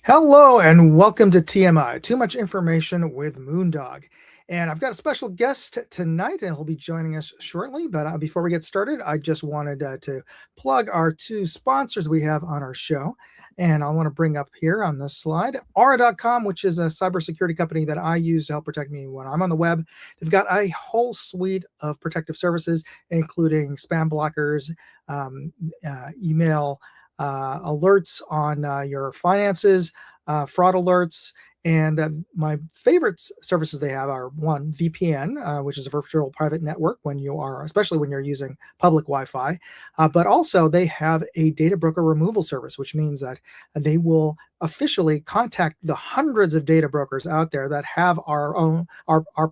Hello and welcome to TMI, Too Much Information with Moondog. And I've got a special guest tonight, and he'll be joining us shortly. But before we get started, I just wanted to plug our two sponsors we have on our show. And I want to bring up here on this slide Aura.com, which is a cybersecurity company that I use to help protect me when I'm on the web. They've got a whole suite of protective services, including spam blockers, email alerts on your finances, fraud alerts. And my favorite services they have are one, VPN, which is a virtual private network especially when you're using public Wi-Fi. But also they have a data broker removal service, which means that they will officially contact the hundreds of data brokers out there that have our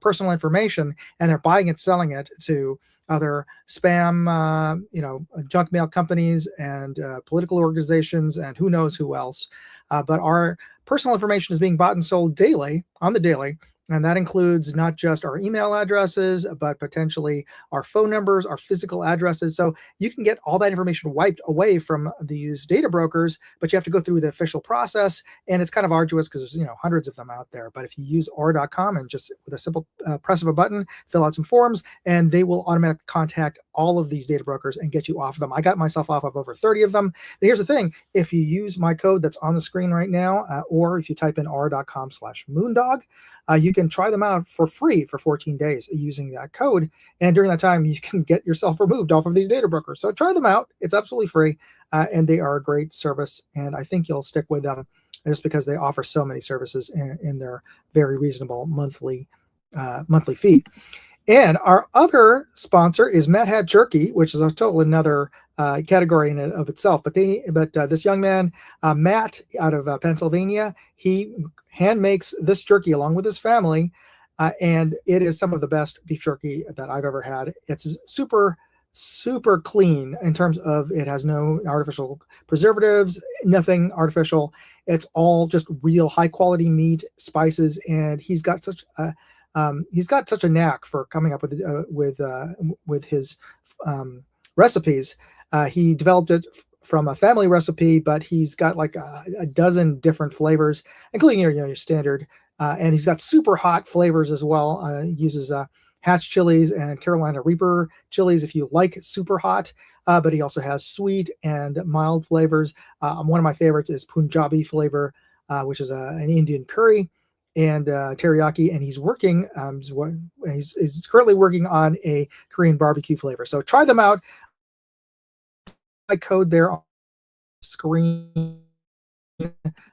personal information, and they're buying and selling it to other spam, junk mail companies and political organizations and who knows who else. But our personal information is being bought and sold daily, on the daily. And that includes not just our email addresses, but potentially our phone numbers, our physical addresses. So you can get all that information wiped away from these data brokers, but you have to go through the official process. And it's kind of arduous because there's hundreds of them out there. But if you use Aura.com and just with a simple press of a button, fill out some forms, and they will automatically contact all of these data brokers and get you off of them. I got myself off of over 30 of them. And here's the thing. If you use my code that's on the screen right now, or if you type in aura.com/moondog, you can try them out for free for 14 days using that code. And during that time, you can get yourself removed off of these data brokers. So try them out. It's absolutely free. And they are a great service. And I think you'll stick with them just because they offer so many services in their very reasonable monthly fee. And our other sponsor is Mad Hat Jerky, which is a total another category in and of itself. But this young man, Matt, out of Pennsylvania, he hand makes this jerky along with his family, and it is some of the best beef jerky that I've ever had. It's super, super clean in terms of it has no artificial preservatives, nothing artificial. It's all just real high quality meat, spices, and he's got such a knack for coming up with his recipes. He developed it from a family recipe, but he's got like a dozen different flavors, including your standard. And he's got super hot flavors as well. He uses Hatch chilies and Carolina Reaper chilies if you like super hot. But he also has sweet and mild flavors. One of my favorites is Punjabi flavor, which is an Indian curry, and teriyaki, and he's currently working on a Korean barbecue flavor. So try them out. My code there on the screen.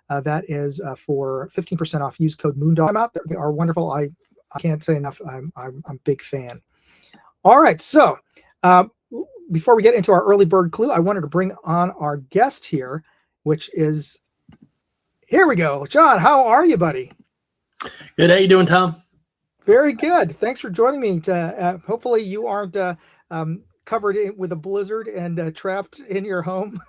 That is for 15% off. Use code Moondog. I'm out there. They are wonderful. I can't say enough. I'm a big fan. All right. So before we get into our early bird clue, I wanted to bring on our guest here, which is, here we go. John, how are you, buddy? Good. How you doing, Tom? Very good. Thanks for joining me. Hopefully you aren't covered with a blizzard and trapped in your home.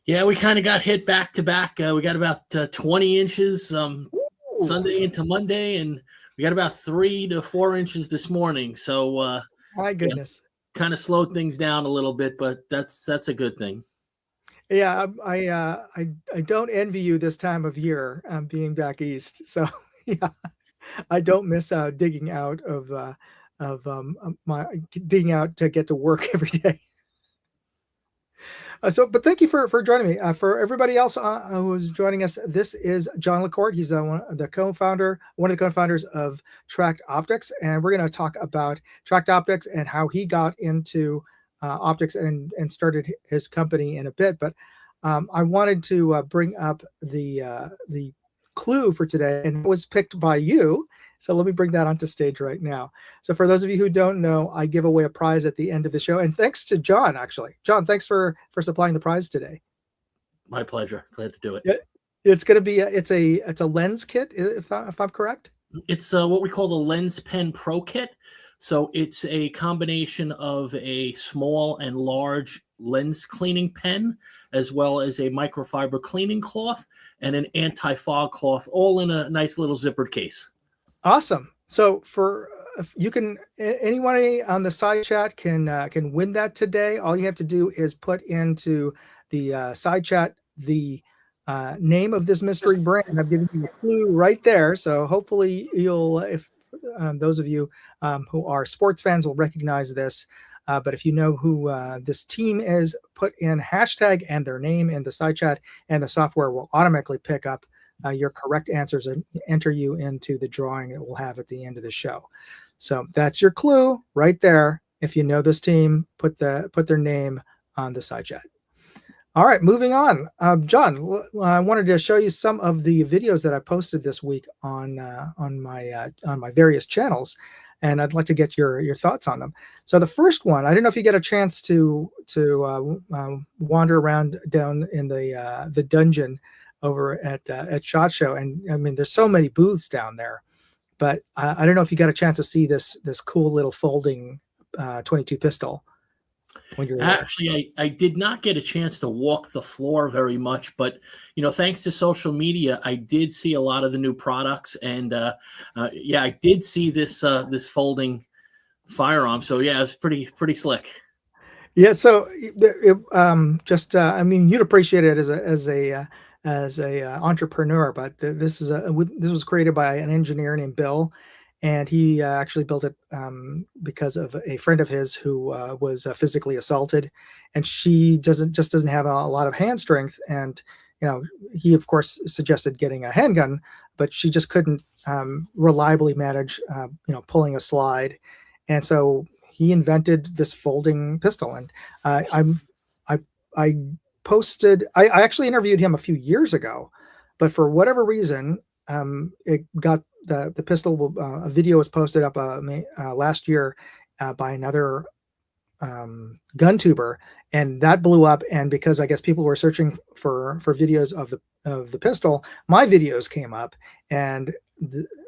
Yeah, we kind of got hit back to back. We got about 20 inches Sunday into Monday, and we got about 3 to 4 inches this morning. So my goodness, kind of slowed things down a little bit, but that's a good thing. Yeah, I don't envy you this time of year, being back east. So yeah, I don't miss digging out digging out to get to work every day. But thank you for joining me. For everybody else who's joining us, this is John LaCourte. He's one of the co-founders of Tract Optics, and we're going to talk about Tract Optics and how he got into optics and started his company in a bit. But I wanted to bring up the clue for today, and it was picked by you. So let me bring that onto stage right now. So for those of you who don't know, I give away a prize at the end of the show. And thanks to John, actually. John, thanks for supplying the prize today. My pleasure. Glad to do it. It's going to be it's a lens kit, if I'm correct. It's what we call the Lens Pen Pro Kit. So it's a combination of a small and large lens cleaning pen, as well as a microfiber cleaning cloth and an anti-fog cloth, all in a nice little zippered case. Awesome. So anybody on the side chat can win that today. All you have to do is put into the side chat the name of this mystery brand. I've given you a clue right there. So hopefully you'll, if those of you who are sports fans will recognize this. But if you know who this team is, put in hashtag and their name in the side chat, and the software will automatically pick up your correct answers and enter you into the drawing that we'll have at the end of the show. So that's your clue right there. If you know this team, put their name on the side chat. All right, moving on. John, I wanted to show you some of the videos that I posted this week on my various channels, and I'd like to get your thoughts on them. So the first one, I don't know if you get a chance to wander around down in the dungeon over at SHOT Show, and I mean, there's so many booths down there, but I don't know if you got a chance to see this cool little folding 22 pistol. Actually, I did not get a chance to walk the floor very much, but thanks to social media, I did see a lot of the new products, and yeah, I did see this folding firearm. So yeah, it was pretty slick. Yeah, so I mean, you'd appreciate it as a entrepreneur, but this was created by an engineer named Bill, and he actually built it because of a friend of his who was physically assaulted, and she doesn't have a lot of hand strength, and he of course suggested getting a handgun, but she just couldn't reliably manage pulling a slide, and so he invented this folding pistol. And I actually interviewed him a few years ago, but for whatever reason, it got the pistol. A video was posted up last year by another gun tuber, and that blew up. And because I guess people were searching for videos of the pistol, my videos came up, and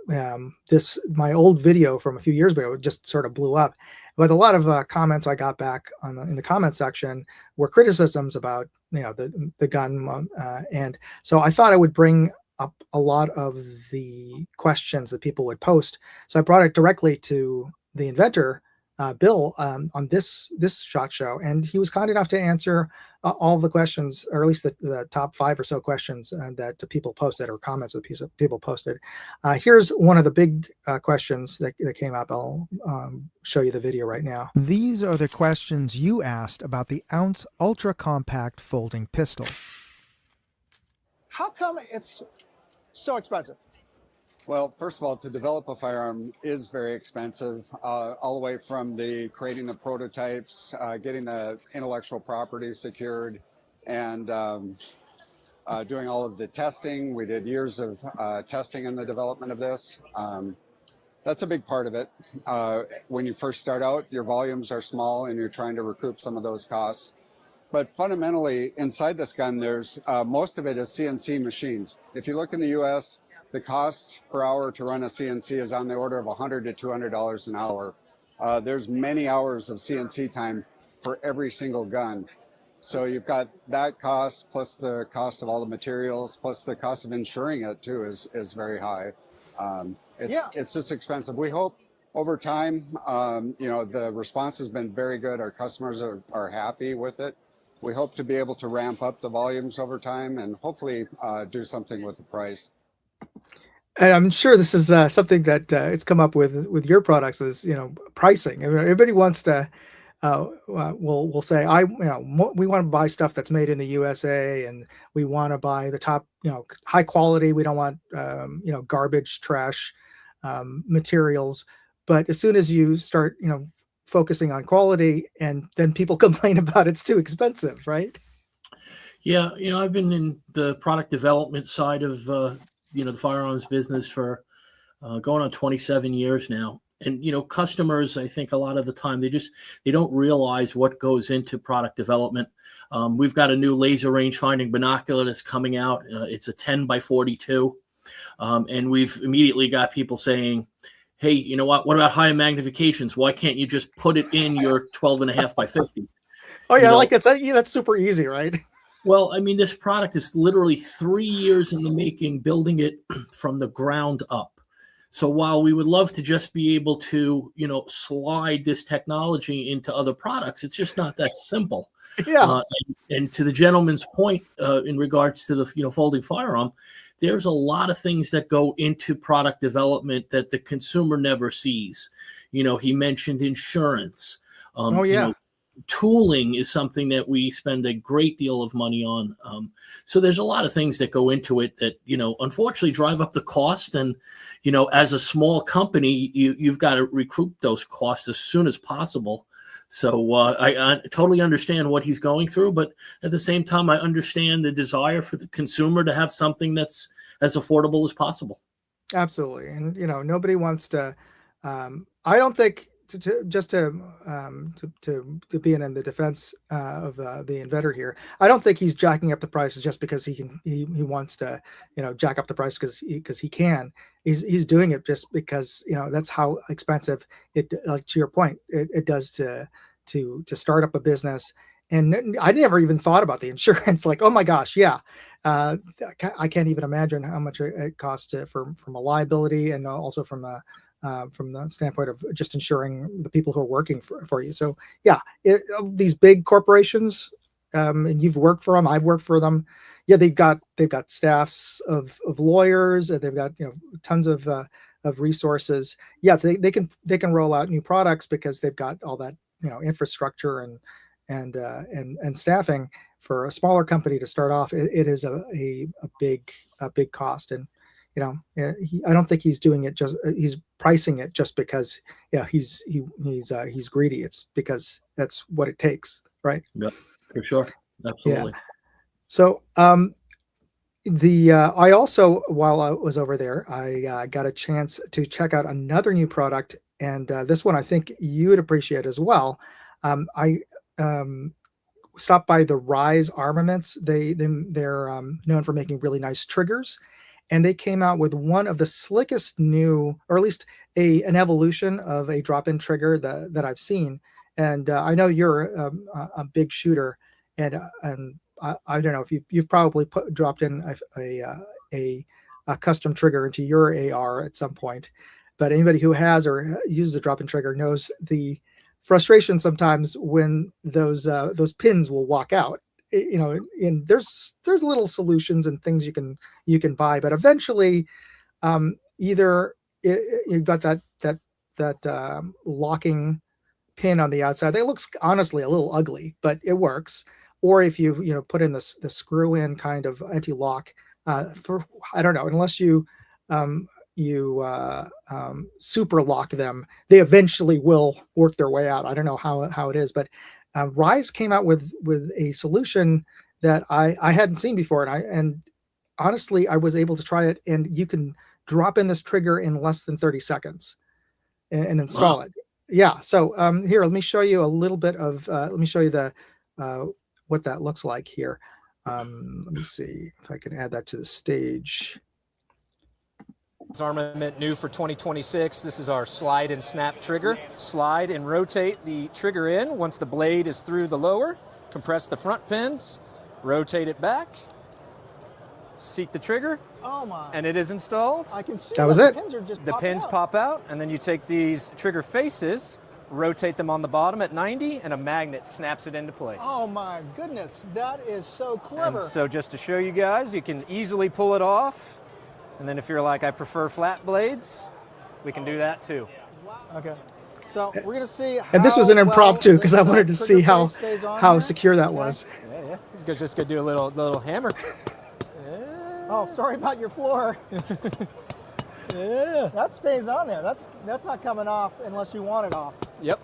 my old video from a few years ago just sort of blew up. But a lot of comments I got back in the comment section were criticisms about the gun, and so I thought I would bring up a lot of the questions that people would post. So I brought it directly to the inventor, Bill, on this SHOT Show, and he was kind enough to answer all the questions, or at least the top 5 or so questions that people posted, or comments that people posted. Here's one of the big questions that came up. I'll show you the video right now. These are the questions you asked about the Ounce Ultra Compact Folding Pistol. How come it's so expensive? Well, first of all, to develop a firearm is very expensive, all the way from creating the prototypes, getting the intellectual property secured, and doing all of the testing. We did years of testing in the development of this. That's a big part of it. When you first start out, your volumes are small and you're trying to recoup some of those costs. But fundamentally, inside this gun, there's most of it is CNC machined. If you look in the U.S., the cost per hour to run a CNC is on the order of $100 to $200 an hour. There's many hours of CNC time for every single gun. So you've got that cost, plus the cost of all the materials, plus the cost of insuring it too is very high. It's just expensive. We hope over time, the response has been very good. Our customers are happy with it. We hope to be able to ramp up the volumes over time and hopefully do something with the price. And I'm sure this is something that it's come up with your products, is pricing. I mean, everybody wants to will say, we want to buy stuff that's made in the USA, and we want to buy the top high quality. We don't want garbage, trash materials. But as soon as you start focusing on quality, and then people complain about it's too expensive, right? Yeah, I've been in the product development side of the firearms business for going on 27 years now. And, customers, I think a lot of the time, they don't realize what goes into product development. We've got a new laser range finding binocular that's coming out. It's a 10 by 42. And we've immediately got people saying, hey, you know what about higher magnifications? Why can't you just put it in your 12.5 by 50? Oh yeah, that's super easy, right? Well, I mean, this product is literally 3 years in the making, building it from the ground up. So while we would love to just be able to, slide this technology into other products, it's just not that simple. Yeah. And to the gentleman's point in regards to the folding firearm, there's a lot of things that go into product development that the consumer never sees. He mentioned insurance. Oh yeah. Tooling is something that we spend a great deal of money on. So there's a lot of things that go into it that, unfortunately drive up the cost. And, as a small company, you've got to recoup those costs as soon as possible. So I totally understand what he's going through, but at the same time, I understand the desire for the consumer to have something that's as affordable as possible. Absolutely. And, nobody wants to, I don't think to be in the defense of the inventor here, I don't think he's jacking up the prices just because he wants to, jack up the price because he can. He's doing it just because, that's how expensive it, like to your point, it does to start up a business. And I never even thought about the insurance. Like, oh my gosh, yeah, I can't even imagine how much it costs from a liability and also from the standpoint of just ensuring the people who are working for you. So yeah, these big corporations, and you've worked for them, I've worked for them. Yeah, they've got staffs of lawyers, and they've got tons of resources. Yeah, they can roll out new products because they've got all that infrastructure and staffing. For a smaller company to start off, it is a big cost. And I don't think he's doing it he's pricing it just because he's greedy. It's because that's what it takes, right? Yeah, for sure, absolutely. Yeah. So I also, while I was over there, I got a chance to check out another new product, and this one I think you would appreciate as well. I stopped by the Rise Armaments. They're known for making really nice triggers, and they came out with one of the slickest new, or at least an evolution of a drop-in trigger that I've seen. And I know you're a big shooter, and I don't know if you've probably dropped in a custom trigger into your AR at some point, but anybody who has or uses a drop-in trigger knows the frustration sometimes when those pins will walk out. And there's little solutions and things you can buy, but eventually either you've got that locking pin on the outside that looks honestly a little ugly, but it works. Or if you put in the screw in kind of anti-lock, for I don't know, unless you super lock them, they eventually will work their way out. I don't know how it is, but Rise came out with a solution that I hadn't seen before, and honestly I was able to try it, and you can drop in this trigger in less than 30 seconds and install it. Yeah. So here, let me show you a little bit of let me show you the what that looks like here. Let me see if I can add that to the stage. It's armament new for 2026. This is our slide and snap trigger. Slide and rotate the trigger in once the blade is through the lower. Compress the front pins, rotate it back, seat the trigger. Oh my. And it is installed. I can see that was it. The pins pop out, and then you take these trigger faces, rotate them on the bottom at 90, and a magnet snaps it into place. Oh my goodness, that is so clever. And so just to show you guys, you can easily pull it off. And then if you're like, I prefer flat blades, we can do that too. Okay. So we're going to see how And this was an impromptu because I this, wanted to see trigger face stays on how here. secure that Okay. was. Yeah. He's just gonna do a little hammer. Oh, sorry about your floor. Yeah. That stays on there. That's not coming off unless you want it off. Yep.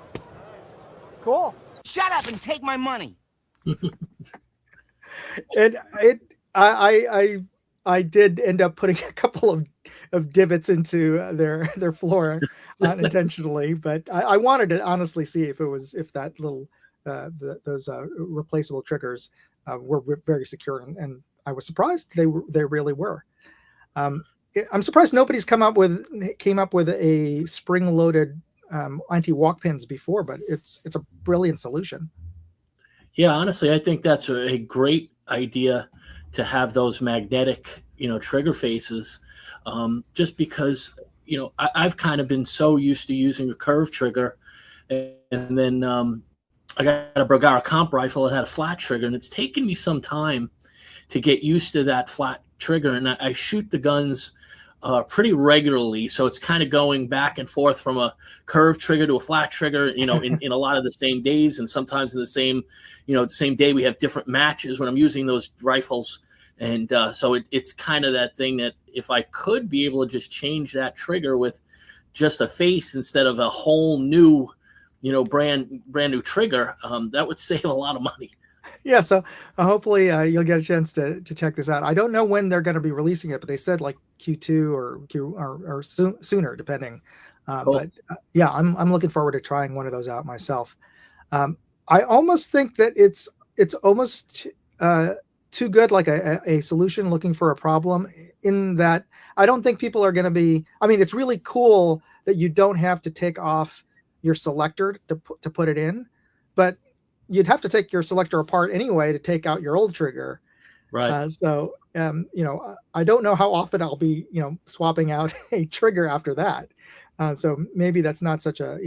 Cool. Shut up and take my money. And I did end up putting a couple of divots into their floor unintentionally, but I wanted to honestly see if that little those replaceable triggers were very secure, and I was surprised they really were. I'm surprised nobody's came up with a spring-loaded anti-walk pins before, but it's a brilliant solution. Yeah, honestly, I think that's a great idea to have those magnetic, trigger faces, just because, I've kind of been so used to using a curved trigger, and then I got a Bergara comp rifle that had a flat trigger, and it's taken me some time to get used to that flat trigger. And I shoot the guns pretty regularly, so it's kind of going back and forth from a curved trigger to a flat trigger, in a lot of the same days, and sometimes in the same day we have different matches when I'm using those rifles. And so it's kind of that thing that if I could be able to just change that trigger with just a face instead of a whole new, brand new trigger, that would save a lot of money. Yeah, so hopefully you'll get a chance to check this out. I don't know when they're going to be releasing it, but they said like Q2 or sooner, depending. Cool. But yeah, I'm looking forward to trying one of those out myself. I almost think that it's almost too good, like a solution looking for a problem, in that I don't think people are going to be. I mean, it's really cool that you don't have to take off your selector to put it in, but you'd have to take your selector apart anyway to take out your old trigger. Right. So I don't know how often I'll be swapping out a trigger after that. So maybe that's not such a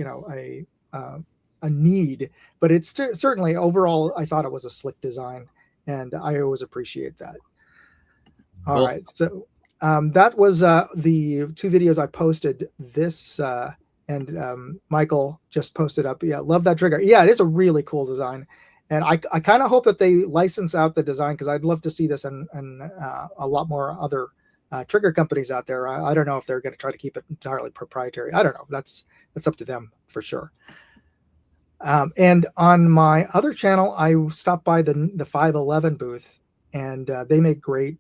a need, but it's certainly overall I thought it was a slick design, and I always appreciate that. All Cool. right, so that was the two videos I posted. This and Michael just posted up. Yeah, love that trigger. Yeah, it is a really cool design, and I kind of hope that they license out the design, because I'd love to see this in a lot more other trigger companies out there. I don't know if they're going to try to keep it entirely proprietary. I don't know. That's up to them for sure. And on my other channel, I stopped by the 511 booth, and they make great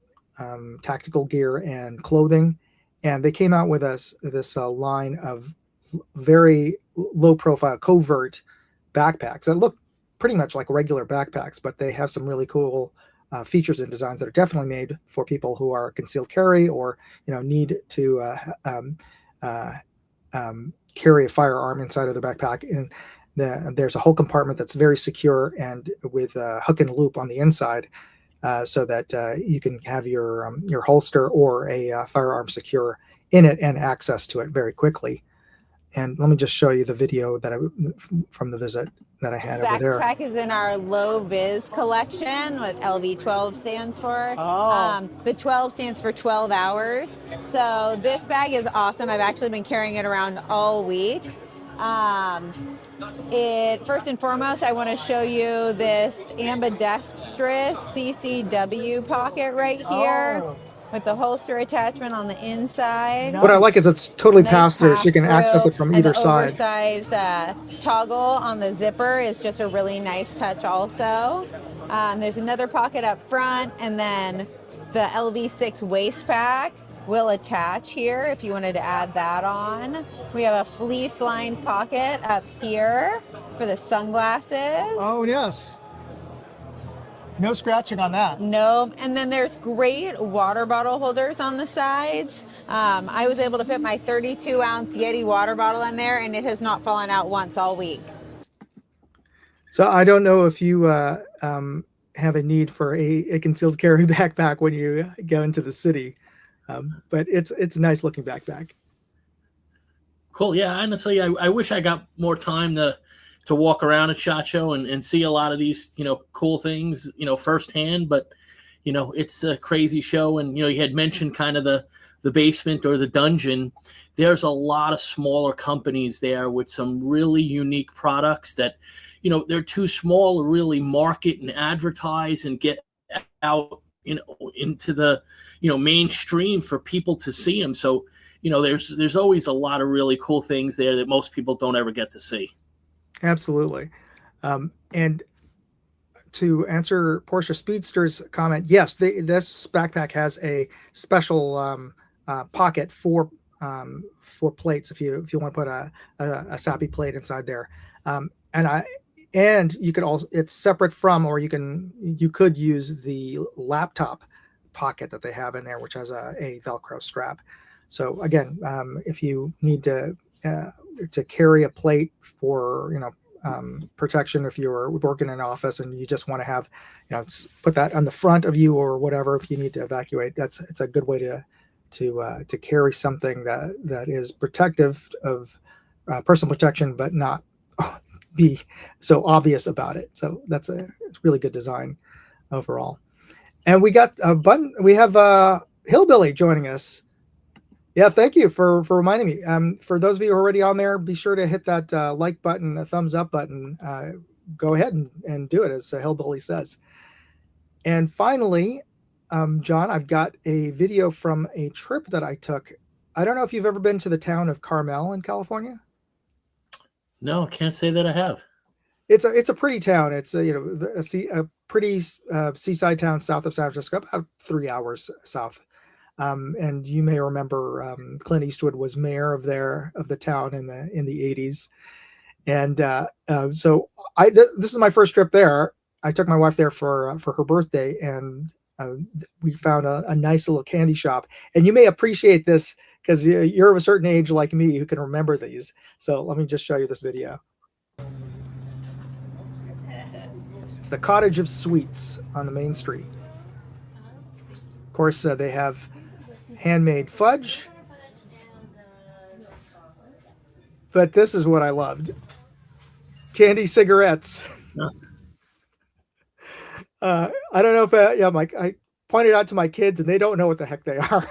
tactical gear and clothing, and they came out with this line of very low profile covert backpacks that look pretty much like regular backpacks, but they have some really cool features and designs that are definitely made for people who are concealed carry, or need to carry a firearm inside of the backpack. And there's a whole compartment that's very secure and with a hook and loop on the inside, so that you can have your holster or a firearm secure in it and access to it very quickly. And let me just show you the video from the visit that I had over there. Backpack is in our low vis collection, what LV12 stands for. Oh. The 12 stands for 12 hours. So this bag is awesome. I've actually been carrying it around all week. First and foremost, I want to show you this ambidextrous CCW pocket right here. Oh. With the holster attachment on the inside. What I like is it's totally Nice pass-through, so you can pass-through, access it from and either the side. oversized toggle on the zipper is just a really nice touch also. There's another pocket up front, and then the LV6 waist pack will attach here if you wanted to add that on. We have a fleece-lined pocket up here for the sunglasses. Oh, yes. No scratching on that. No, and then there's great water bottle holders on the sides. I was able to fit my 32-ounce Yeti water bottle in there, and it has not fallen out once all week. So I don't know if you have a need for a concealed carry backpack when you go into the city, but it's a nice looking backpack. Cool. Yeah, honestly, I wish I got more time to walk around at SHOT Show and see a lot of these, cool things, firsthand. But, it's a crazy show. And, you had mentioned kind of the basement or the dungeon. There's a lot of smaller companies there with some really unique products that, they're too small to really market and advertise and get out, into the, mainstream for people to see them. So, there's always a lot of really cool things there that most people don't ever get to see. Absolutely. And to answer Portia Speedster's comment, yes, this backpack has a special pocket for plates if you want to put a SAPI plate inside there. And you could also, it's separate from, or you could use the laptop pocket that they have in there, which has a Velcro strap. So again, if you need to carry a plate for protection, if you're working in an office and you just want to have put that on the front of you or whatever, if you need to evacuate, it's a good way to carry something that is protective of personal protection, but not be so obvious about it. So it's really good design overall. And we got a button. We have Hillbilly joining us. Yeah, thank you for reminding me. For those of you who are already on there, be sure to hit that like button, a thumbs up button. Go ahead and do it, as Hillbilly says. And finally, John, I've got a video from a trip that I took. I don't know if you've ever been to the town of Carmel in California. No, I can't say that I have. It's a pretty town. It's a pretty seaside town south of San Francisco, about 3 hours south. And you may remember Clint Eastwood was mayor of the town in the 80s. And so this is my first trip there. I took my wife there for her birthday, and we found a nice little candy shop. And you may appreciate this because you're of a certain age like me who can remember these. So let me just show you this video. It's the Cottage of Sweets on the main street. Of course, they have handmade fudge. But this is what I loved. Candy cigarettes. Yeah. I don't know if Mike, I pointed out to my kids and they don't know what the heck they are.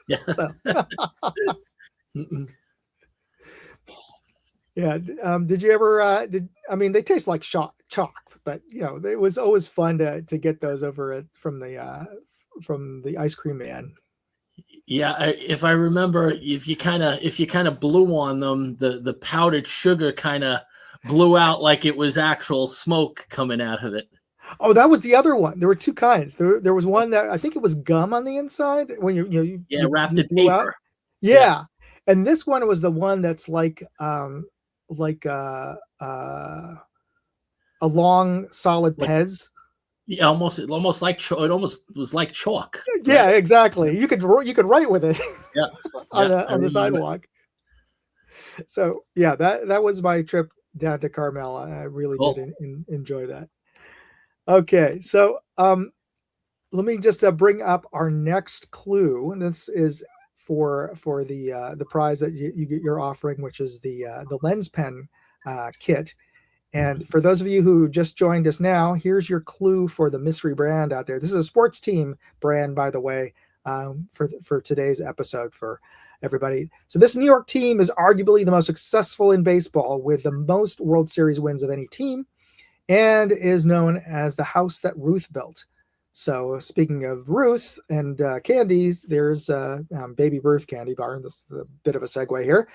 Yeah. So. Yeah. Did you ever they taste like chalk, but it was always fun to get those over from the ice cream man. Yeah, if I remember, if you kind of blew on them, the powdered sugar kind of blew out like it was actual smoke coming out of it. Oh, that was the other one. There were two kinds. There was one that I think it was gum on the inside when you wrapped in blew paper. out. Yeah, and this one was the one that's like a long solid Pez. Yeah, almost like it almost was like chalk. Yeah, right? Exactly. You could write with it. Yeah, on the sidewalk. So yeah, that was my trip down to Carmel. I really did enjoy that. Okay, so let me just bring up our next clue, and this is for the prize that you're offering, which is the lens pen kit. And for those of you who just joined us now, here's your clue for the mystery brand out there. This is a sports team brand, by the way, for today's episode for everybody. So this New York team is arguably the most successful in baseball, with the most World Series wins of any team, and is known as the house that Ruth built. So speaking of Ruth and candies, there's Baby Ruth candy bar. This is a bit of a segue here.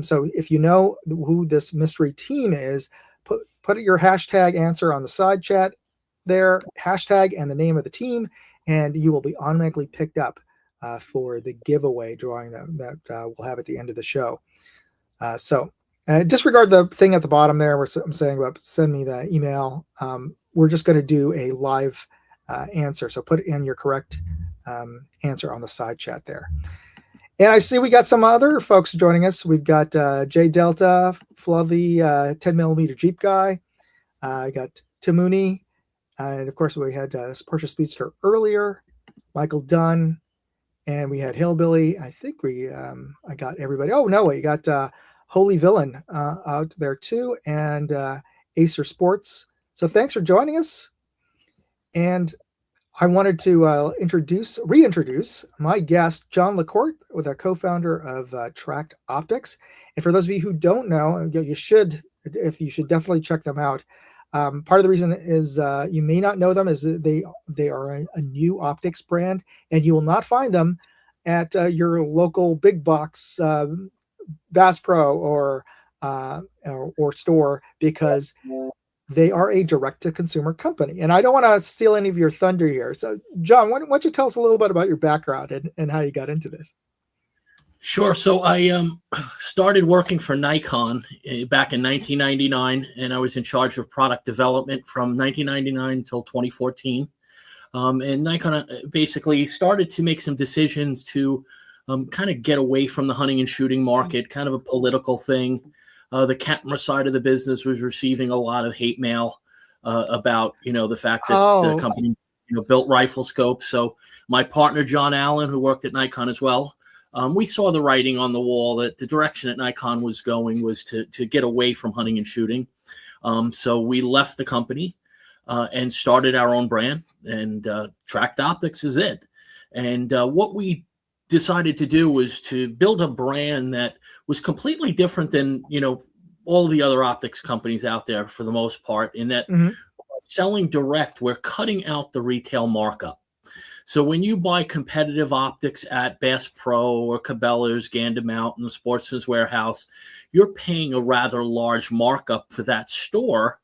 So if you know who this mystery team is, put your hashtag answer on the side chat there, hashtag and the name of the team, and you will be automatically picked up for the giveaway drawing that we'll have at the end of the show. So disregard the thing at the bottom there where I'm saying about send me the email. We're just going to do a live answer. So put in your correct answer on the side chat there. And I see we got some other folks joining us. We've got J Delta, Fluffy, 10mm Jeep guy. I got Timuni. And of course, we had Porsche Speedster earlier, Michael Dunn, and we had Hillbilly. I think I got everybody. Oh, no, we got Holy Villain out there too, and Acer Sports. So thanks for joining us. And I wanted to reintroduce my guest, John LaCourte, with a co-founder of Tract Optics. And for those of you who don't know, you should definitely check them out. Part of the reason is you may not know them is that they are a new optics brand, and you will not find them at your local big box Bass Pro or store, because they are a direct-to-consumer company. And I don't want to steal any of your thunder here. So, John, why don't you tell us a little bit about your background and how you got into this? Sure. So I started working for Nikon back in 1999, and I was in charge of product development from 1999 until 2014. And Nikon basically started to make some decisions to kind of get away from the hunting and shooting market, kind of a political thing. The camera side of the business was receiving a lot of hate mail about, the fact that the company, built rifle scopes. So my partner, John Allen, who worked at Nikon as well, we saw the writing on the wall that the direction that Nikon was going was to get away from hunting and shooting. So we left the company and started our own brand, and Tract Optics is it. And what we decided to do was to build a brand that was completely different than, all the other optics companies out there for the most part, in that Mhm. selling direct, we're cutting out the retail markup. So when you buy competitive optics at Bass Pro or Cabela's, Gander Mountain, Sportsman's Warehouse, you're paying a rather large markup for that store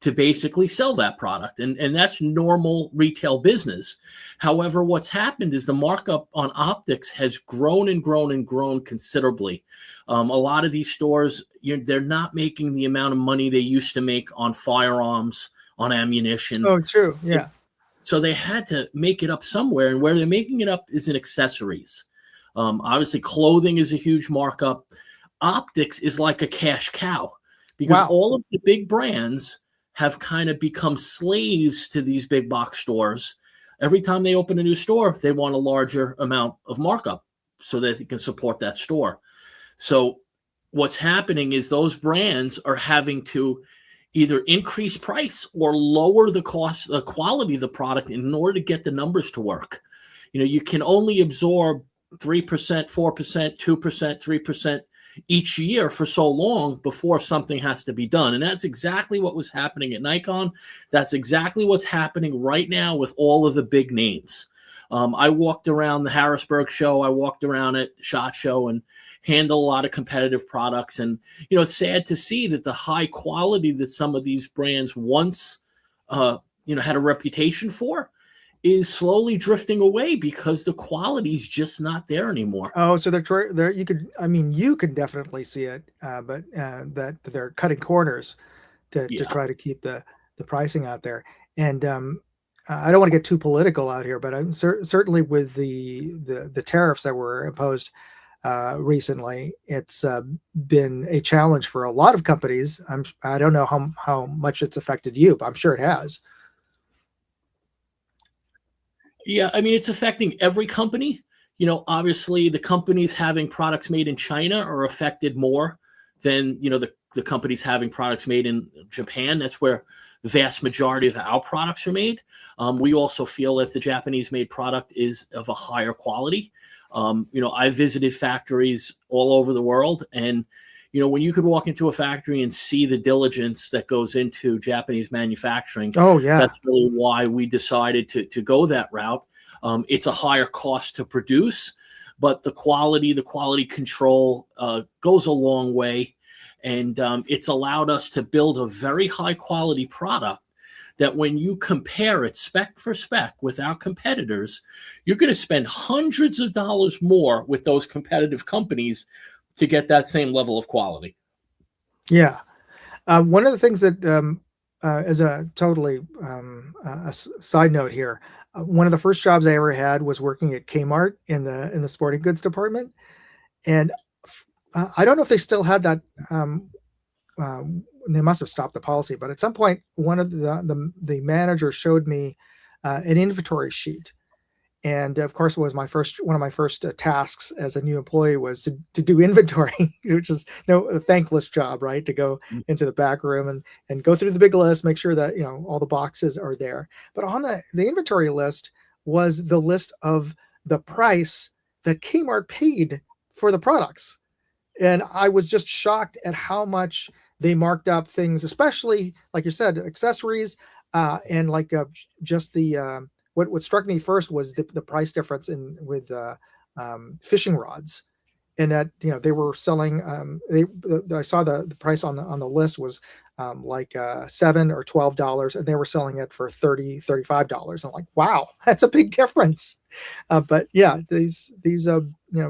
to basically sell that product. And that's normal retail business. However, what's happened is the markup on optics has grown and grown and grown considerably. A lot of these stores, they're not making the amount of money they used to make on firearms, on ammunition. Oh, true. Yeah. So they had to make it up somewhere, and where they're making it up is in accessories. Obviously, clothing is a huge markup. Optics is like a cash cow, because Wow. all of the big brands have kind of become slaves to these big box stores. Every time they open a new store, they want a larger amount of markup so that they can support that store. So what's happening is those brands are having to either increase price or lower the cost, the quality of the product in order to get the numbers to work. You can only absorb 3%, 4%, 2%, 3% each year for so long before something has to be done. And that's exactly what was happening at Nikon. That's exactly what's happening right now with all of the big names. I walked around the Harrisburg show. I walked around at SHOT Show and handle a lot of competitive products. And, it's sad to see that the high quality that some of these brands once, had a reputation for is slowly drifting away because the quality is just not there anymore. Oh, so they're you could definitely see it, but that they're cutting corners to try to keep the pricing out there. And I don't want to get too political out here, but I'm certainly with the tariffs that were imposed recently, it's been a challenge for a lot of companies. I don't know how much it's affected you, but I'm sure it has. Yeah, it's affecting every company. Obviously the companies having products made in China are affected more than, the companies having products made in Japan. That's where the vast majority of our products are made. We also feel that the Japanese made product is of a higher quality. I visited factories all over the world, and when you could walk into a factory and see the diligence that goes into Japanese manufacturing, Oh yeah. that's really why we decided to go that route. It's a higher cost to produce, but the quality control goes a long way. And it's allowed us to build a very high quality product that when you compare it spec for spec with our competitors, you're going to spend hundreds of dollars more with those competitive companies to get that same level of quality. Yeah. One of the things that, as a totally side note here, one of the first jobs I ever had was working at Kmart in the sporting goods department, and I don't know if they still had that. They must have stopped the policy, but at some point, one of the managers showed me an inventory sheet. And of course, it was one of my first tasks as a new employee was to do inventory, which is a thankless job, right? To go into the back room and go through the big list, make sure that all the boxes are there. But on the inventory list was the list of the price that Kmart paid for the products, and I was just shocked at how much they marked up things, especially like you said, accessories, and like just the. What struck me first was the price difference with fishing rods, and that they were selling. I saw the price on the list was like $7 or $12, and they were selling it for $30, $35. I'm like, wow, that's a big difference. But yeah, these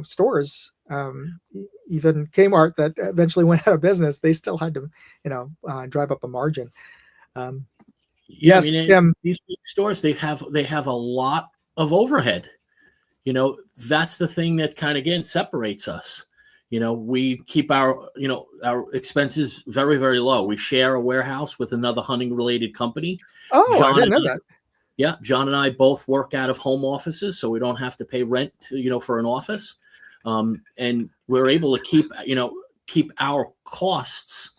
stores, even Kmart that eventually went out of business, they still had to drive up a margin. Yeah, Yes, these big stores, they have a lot of overhead. That's the thing that kind of again separates us. We keep our expenses very, very low. We share a warehouse with another hunting related company. Oh, I didn't know that. Yeah, John and I both work out of home offices, so we don't have to pay rent, for an office, and we're able to keep our costs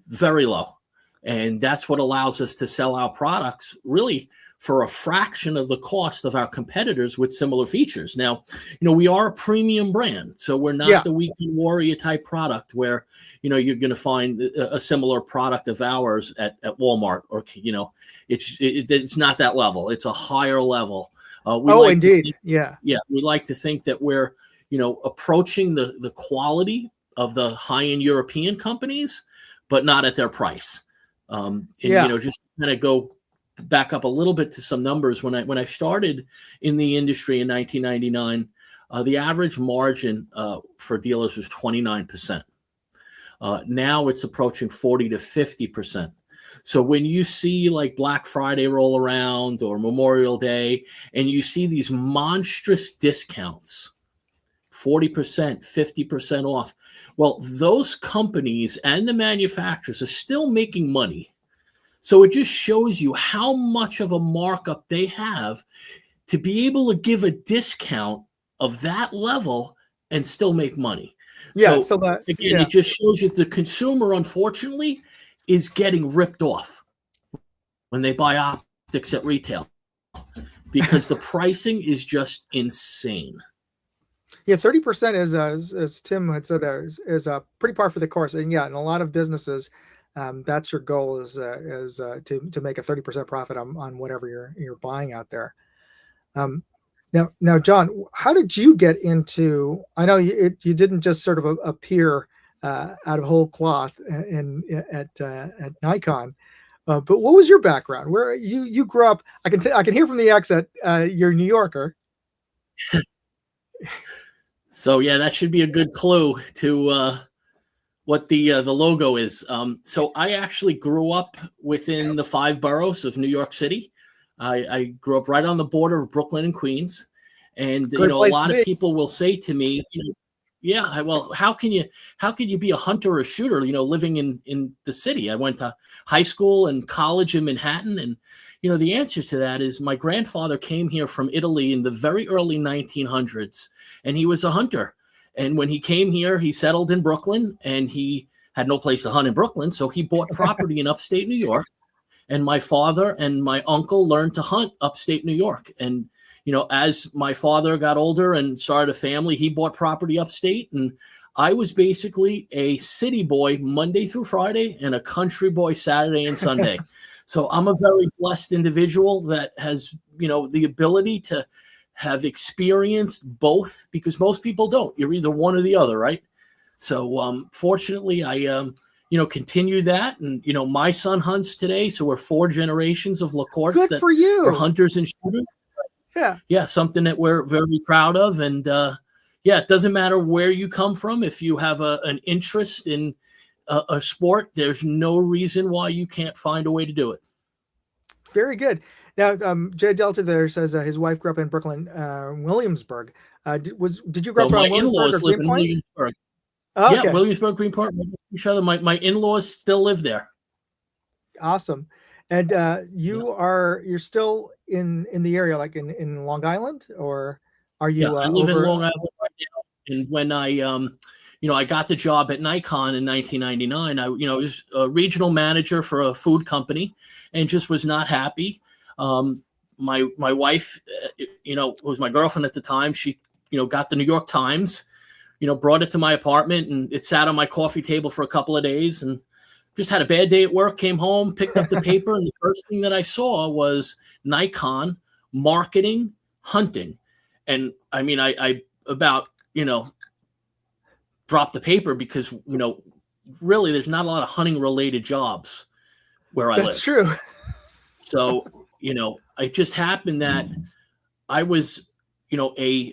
very low. And that's what allows us to sell our products really for a fraction of the cost of our competitors with similar features. Now, we are a premium brand, so we're not the Weekend Warrior type product where, you're going to find a similar product of ours at Walmart, or, it's not that level. It's a higher level. Indeed. We like to think that we're, approaching the quality of the high-end European companies, but not at their price. Just kind of go back up a little bit to some numbers. When I started in the industry in 1999, the average margin for dealers was 29%. Now it's approaching 40 to 50%. So when you see like Black Friday roll around or Memorial Day, and you see these monstrous discounts, 40%, 50% off, well, those companies and the manufacturers are still making money. So it just shows you how much of a markup they have to be able to give a discount of that level and still make money. It just shows you the consumer, unfortunately, is getting ripped off when they buy optics at retail because the pricing is just insane. Yeah, 30% is, as Tim had said there, is pretty par for the course. And in a lot of businesses, that's your goal is to make a 30% profit on whatever you're buying out there. Now, John, how did you get into? I know you didn't just sort of appear out of whole cloth at Nikon, but what was your background? Where you grew up? I can hear from the accent you're a New Yorker. So that should be a good clue to what the logo is. So I actually grew up within the 5 boroughs of New York City. I grew up right on the border of Brooklyn and Queens, and a lot of people will say to me, well, how can you be a hunter or a shooter, living in the city? I went to high school and college in Manhattan, and the answer to that is my grandfather came here from Italy in the very early 1900s, and he was a hunter. And when he came here, he settled in Brooklyn, and he had no place to hunt in Brooklyn, so he bought property in upstate New York. And my father and my uncle learned to hunt upstate New York. And, as my father got older and started a family, he bought property upstate. And I was basically a city boy Monday through Friday and a country boy Saturday and Sunday. So I'm a very blessed individual that has, the ability to have experienced both, because most people don't. You're either one or the other, right? So fortunately, I continue that. And, my son hunts today. So we're 4 generations of LaCourts Good for you. Are hunters and shooters. Yeah, something that we're very proud of. And it doesn't matter where you come from. If you have an interest in a sport, there's no reason why you can't find a way to do it. Very good. Now, Jay Delta there says his wife grew up in Brooklyn, Williamsburg. Did you grow up in Williamsburg or Greenpoint? Williamsburg. Oh, okay. Yeah, Williamsburg, Greenpoint, each other. My in-laws still live there. Awesome. And you're still in the area, like in Long Island, or are you? I live in Long Island right now. And when I got the job at Nikon in 1999, I was a regional manager for a food company, and just was not happy. My wife, was my girlfriend at the time. She, got the New York Times, brought it to my apartment, and it sat on my coffee table for a couple of days, and just had a bad day at work, came home, picked up the paper, and the first thing that I saw was Nikon marketing hunting. And I about, dropped the paper because, really there's not a lot of hunting related jobs where I live. That's true. So, it just happened that I was, a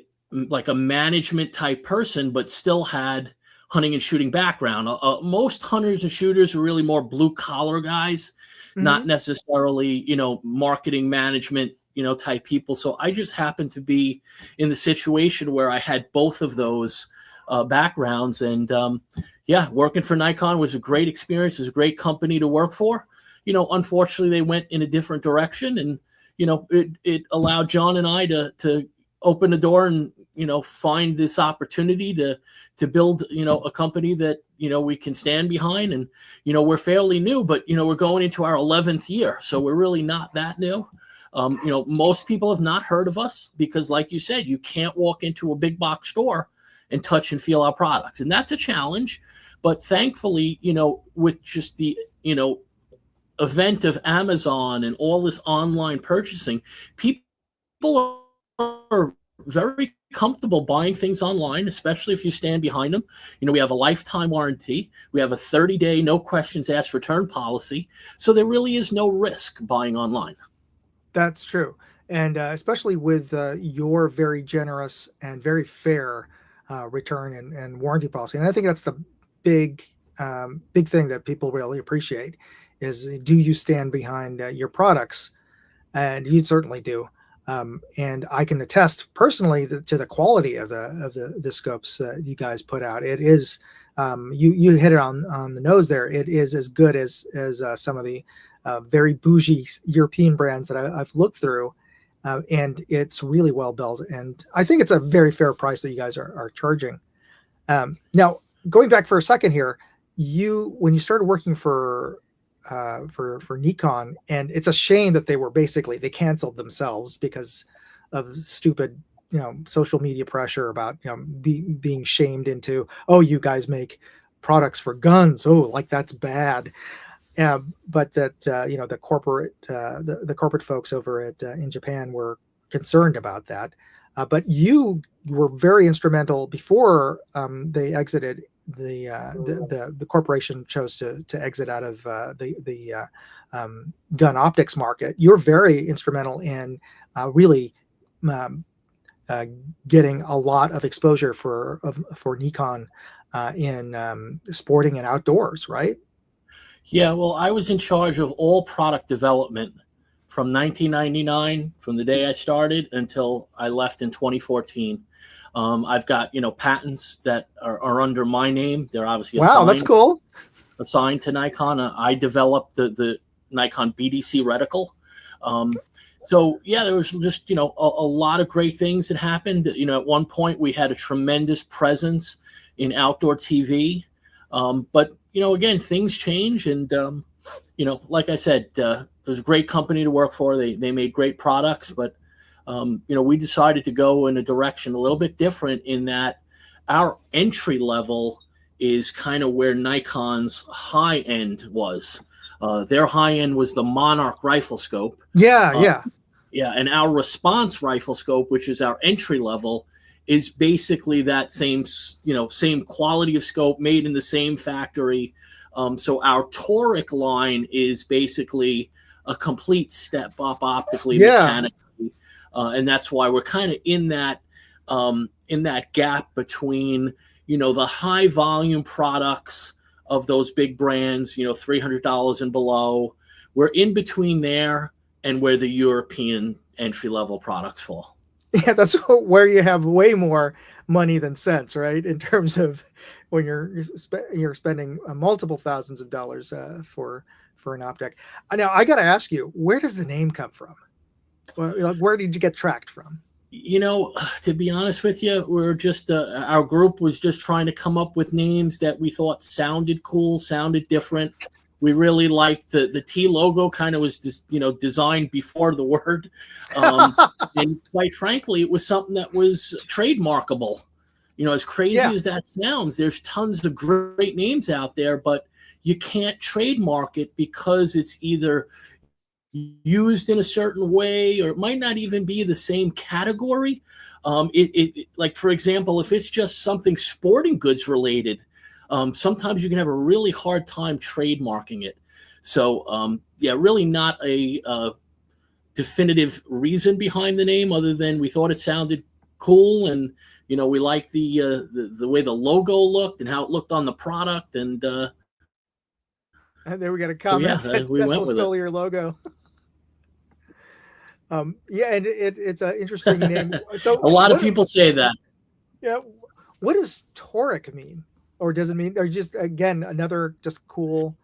management type person, but still had hunting and shooting background. Most hunters and shooters are really more blue collar guys, not necessarily, marketing management, type people. So I just happened to be in the situation where I had both of those backgrounds. And working for Nikon was a great experience. It was a great company to work for. Unfortunately, they went in a different direction, and, it allowed John and I to open the door and find this opportunity to build a company that we can stand behind. And we're fairly new, but we're going into our 11th year, so we're really not that new. Most people have not heard of us because, like you said, you can't walk into a big box store and touch and feel our products, and that's a challenge. But thankfully, with just the event of Amazon and all this online purchasing, people are very comfortable buying things online, especially if you stand behind them. We have a lifetime warranty. We have a 30-day, no questions asked return policy. So there really is no risk buying online. That's true. And especially with your very generous and very fair return and warranty policy. And I think that's the big thing that people really appreciate is, do you stand behind your products? And you certainly do. And I can attest personally to the quality of the scopes you guys put out. It is, you hit it on the nose there. It is as good as some of the very bougie European brands that I've looked through, and it's really well built. And I think it's a very fair price that you guys are charging. Now, going back for a second here, when you started working for Nikon, and it's a shame that they canceled themselves because of stupid social media pressure about being shamed into, oh, you guys make products for guns, oh, like that's bad. But that the corporate folks over in Japan were concerned about that. But you were very instrumental before they exited. The corporation chose to exit out of the gun optics market. You're very instrumental in really getting a lot of exposure for Nikon in sporting and outdoors, right? Yeah, well, I was in charge of all product development from 1999, from the day I started until I left in 2014. I've got, patents that are under my name. They're obviously that's cool. Assigned to Nikon. I developed the Nikon BDC reticle. So yeah, there was just, a lot of great things that happened. At one point we had a tremendous presence in outdoor TV. But, again, things change. And, like I said, it was a great company to work for. They made great products, but we decided to go in a direction a little bit different in that our entry level is kind of where Nikon's high end was. Their high end was the Monarch rifle scope. Yeah. And our Response rifle scope, which is our entry level, is basically that same quality of scope made in the same factory. So our toric line is basically a complete step up optically, mechanically. And that's why we're kind of in that gap between, the high volume products of those big brands, $300 and below. We're in between there and where the European entry level products fall. Yeah, that's where you have way more money than sense, right? In terms of when you're spending multiple thousands of dollars for an optic. Now, I got to ask you, where does the name come from? Where did you get Tract from? To be honest with you, we're just our group was just trying to come up with names that we thought sounded cool, sounded different. We really liked the T logo. Kind of was just designed before the word, and quite frankly, it was something that was trademarkable. As crazy as that sounds, there's tons of great names out there, but you can't trademark it because it's either used in a certain way or it might not even be the same category. Like, for example, if it's just something sporting goods related, sometimes you can have a really hard time trademarking it. So really not a definitive reason behind the name other than we thought it sounded cool, and we liked the way the logo looked and how it looked on the product, and there we got a comment. We went with stole it. Your logo. And it's an interesting name. So a lot of people say that. Yeah, what does toric mean, or does it mean? Or just again another just cool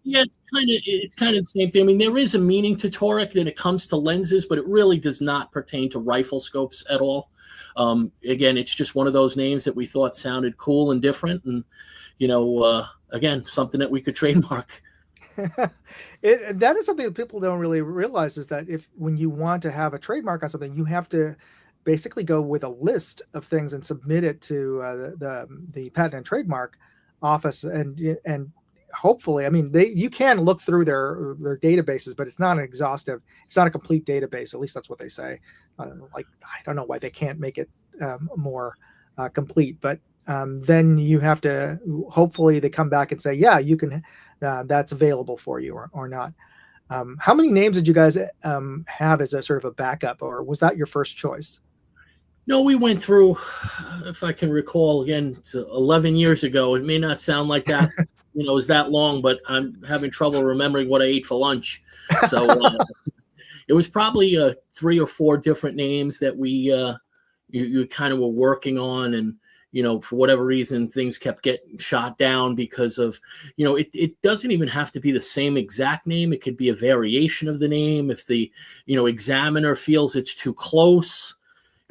Yeah, it's kind of the same thing. I mean, there is a meaning to toric when it comes to lenses, but it really does not pertain to rifle scopes at all. Again, it's just one of those names that we thought sounded cool and different, and again, something that we could trademark. That is something that people don't really realize, is that when you want to have a trademark on something, you have to basically go with a list of things and submit it to the patent and trademark office, and hopefully, I mean, you can look through their databases, but it's not a complete database. At least that's what they say. Like, I don't know why they can't make it more complete, but then you have to, hopefully they come back and say, yeah, you can, that's available for you, or not. How many names did you guys have as a sort of a backup, or was that your first choice? No, we went through, if I can recall, again, 11 years ago. It may not sound like that, is that long, but I'm having trouble remembering what I ate for lunch. So it was probably 3 or 4 different names that you kind of were working on, and for whatever reason, things kept getting shot down because of, it doesn't even have to be the same exact name. It could be a variation of the name. If the, examiner feels it's too close,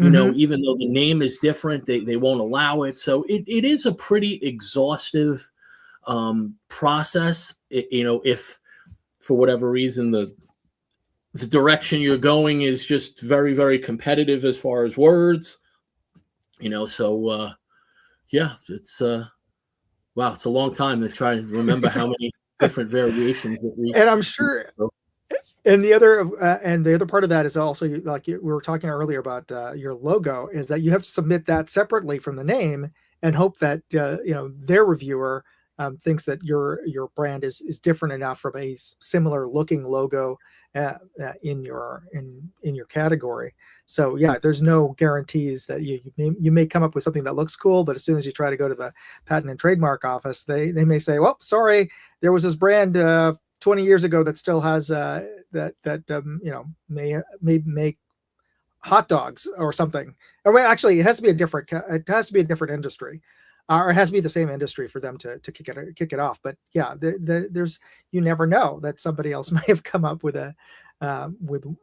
even though the name is different, they won't allow it. So it is a pretty exhaustive process. If for whatever reason, the direction you're going is just very, very competitive as far as words, so, yeah, it's wow, it's a long time to try and remember how many different variations that we. And I'm sure. And the other part of that is also, like we were talking earlier about your logo, is that you have to submit that separately from the name and hope that their reviewer thinks that your brand is different enough from a similar looking logo in your category. So yeah, there's no guarantees that you may come up with something that looks cool, but as soon as you try to go to the patent and trademark office, they may say, well, sorry, there was this brand 20 years ago that still has may make hot dogs or something. Or actually, it has to be a different industry, or it has to be the same industry for them to kick it off. But yeah, there's, you never know that somebody else may have come up with a logo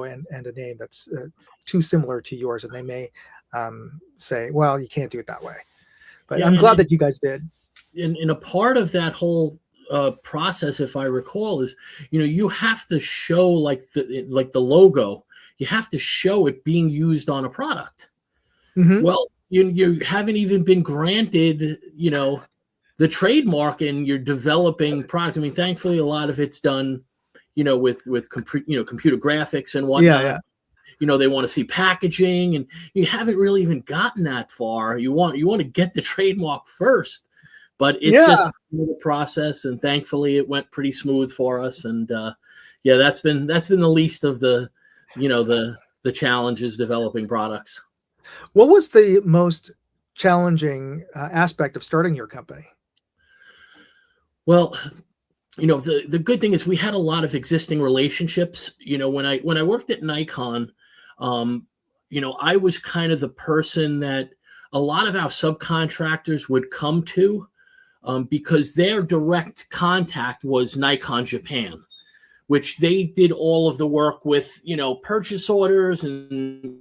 and a name that's too similar to yours, and they may say, well, you can't do it that way. But yeah, I'm glad that you guys did. In a part of that whole process, if I recall, is you have to show like the logo, you have to show it being used on a product. Well, you haven't even been granted the trademark, and you're developing product. I mean, thankfully a lot of it's done with computer graphics and whatnot. They want to see packaging, and you haven't really even gotten that far. You want to get the trademark first. But it's just the process, and thankfully it went pretty smooth for us. And that's been the least of the the challenges developing products. What was the most challenging aspect of starting your company? Well, the good thing is we had a lot of existing relationships. When I worked at Nikon, I was kind of the person that a lot of our subcontractors would come to. Because their direct contact was Nikon Japan, which they did all of the work with, purchase orders and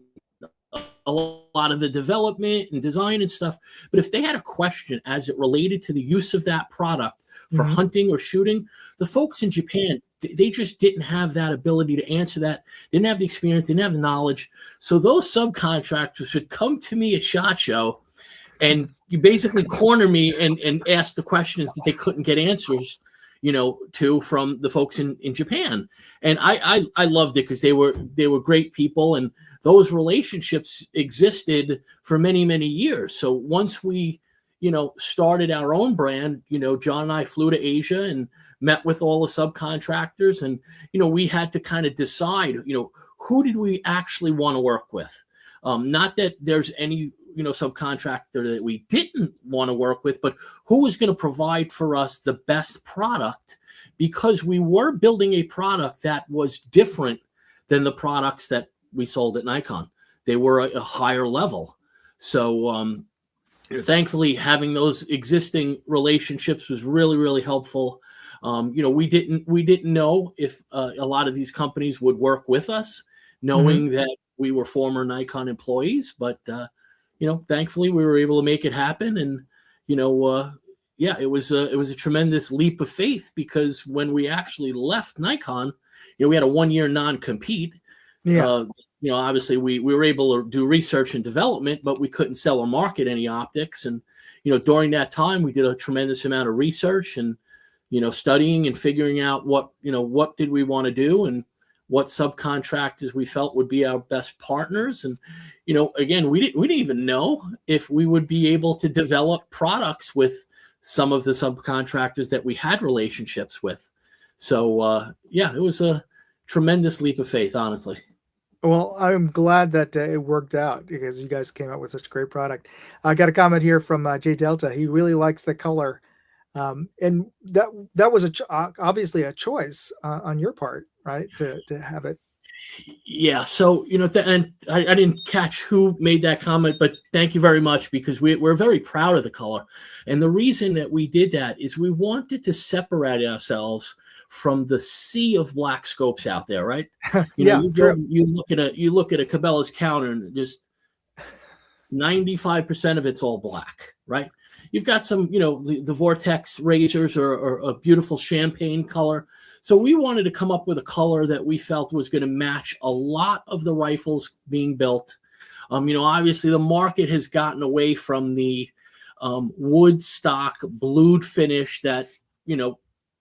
a lot of the development and design and stuff. But if they had a question as it related to the use of that product for hunting or shooting, the folks in Japan, they just didn't have that ability to answer that, didn't have the experience, didn't have the knowledge. So those subcontractors would come to me at SHOT Show, and you basically corner me and ask the questions that they couldn't get answers, to from the folks in Japan. And I loved it because they were great people, and those relationships existed for many, many years. So once we, started our own brand, John and I flew to Asia and met with all the subcontractors, and, we had to kind of decide, who did we actually want to work with? Not that there's any subcontractor that we didn't want to work with, but who was going to provide for us the best product, because we were building a product that was different than the products that we sold at Nikon. They were a higher level. So, thankfully, having those existing relationships was really, really helpful. We didn't know if a lot of these companies would work with us, Mhm. knowing that we were former Nikon employees. But thankfully, we were able to make it happen. And yeah, it was a tremendous leap of faith, because when we actually left Nikon, we had a 1-year non-compete. Yeah. Obviously we were able to do research and development, but we couldn't sell or market any optics. And, during that time, we did a tremendous amount of research and, studying and figuring out what did we want to do and what subcontractors we felt would be our best partners. And, again, we didn't even know if we would be able to develop products with some of the subcontractors that we had relationships with. So, yeah, it was a tremendous leap of faith, honestly. Well, I'm glad that it worked out, because you guys came out with such a great product. I got a comment here from Jay Delta. He really likes the color, and that was obviously a choice on your part, right? To have it. Yeah. So, and I didn't catch who made that comment, but thank you very much, because we're very proud of the color. And the reason that we did that is we wanted to separate ourselves from the sea of black scopes out there, right? Yeah, true. You look at a Cabela's counter, and just 95% of it's all black, right? You've got some, the Vortex razors are a beautiful champagne color. So we wanted to come up with a color that we felt was going to match a lot of the rifles being built. Obviously the market has gotten away from the wood stock blued finish that,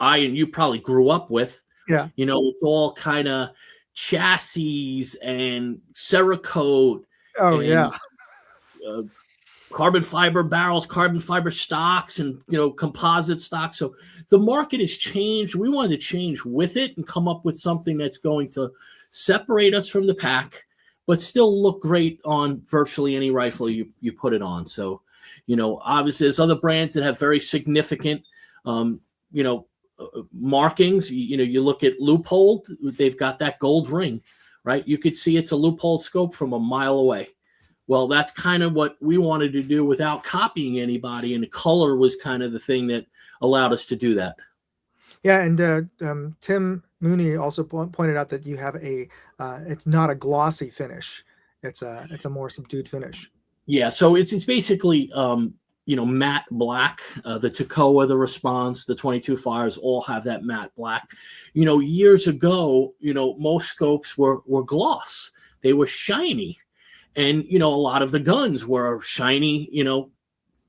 I and you probably grew up with. Yeah. It's all kind of chassis and Cerakote. Oh, and, yeah. Carbon fiber barrels, carbon fiber stocks, and composite stocks. So the market has changed. We wanted to change with it and come up with something that's going to separate us from the pack, but still look great on virtually any rifle you put it on. So, obviously there's other brands that have very significant, markings. You look at Loophole, they've got that gold ring, right? You could see it's a Loophole scope from a mile away. Well, that's kind of what we wanted to do without copying anybody, and the color was kind of the thing that allowed us to do that. Yeah, and Tim Mooney also pointed out that you have it's not a glossy finish; it's a more subdued finish. Yeah, so it's basically matte black. The Toccoa, the Response, the 22 Fires all have that matte black. Years ago, most scopes were gloss; they were shiny. And, a lot of the guns were shiny,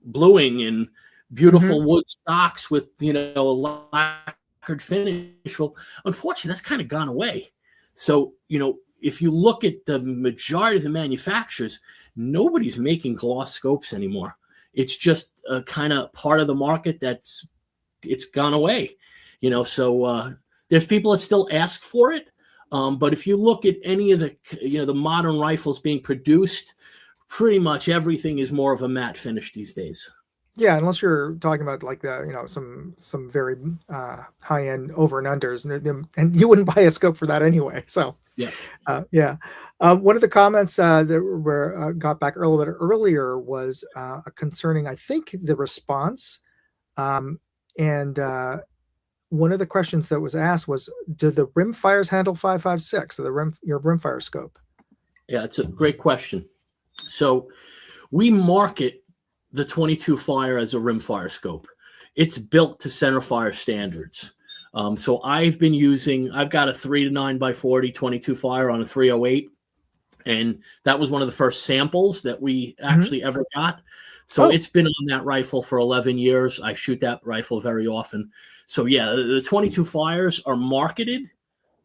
bluing and beautiful wood stocks with, a lacquered finish. Well, unfortunately, that's kind of gone away. So, if you look at the majority of the manufacturers, nobody's making gloss scopes anymore. It's just a kind of part of the market it's gone away, so there's people that still ask for it. But if you look at any of the modern rifles being produced, pretty much everything is more of a matte finish these days. Yeah, unless you're talking about like some very high end over and unders, and you wouldn't buy a scope for that anyway. So yeah. One of the comments that were got back a little bit earlier was concerning, I think, the Response, and one of the questions that was asked was, do the rimfires handle 5.56? So your rimfire scope? Yeah, it's a great question. So we market the 22 Fire as a rimfire scope. It's built to centerfire standards. So I've got a 3 to 9x40 22 Fire on a 308. And that was one of the first samples that we actually ever got. So it's been on that rifle for 11 years. I shoot that rifle very often. So yeah, the 22 Fires are marketed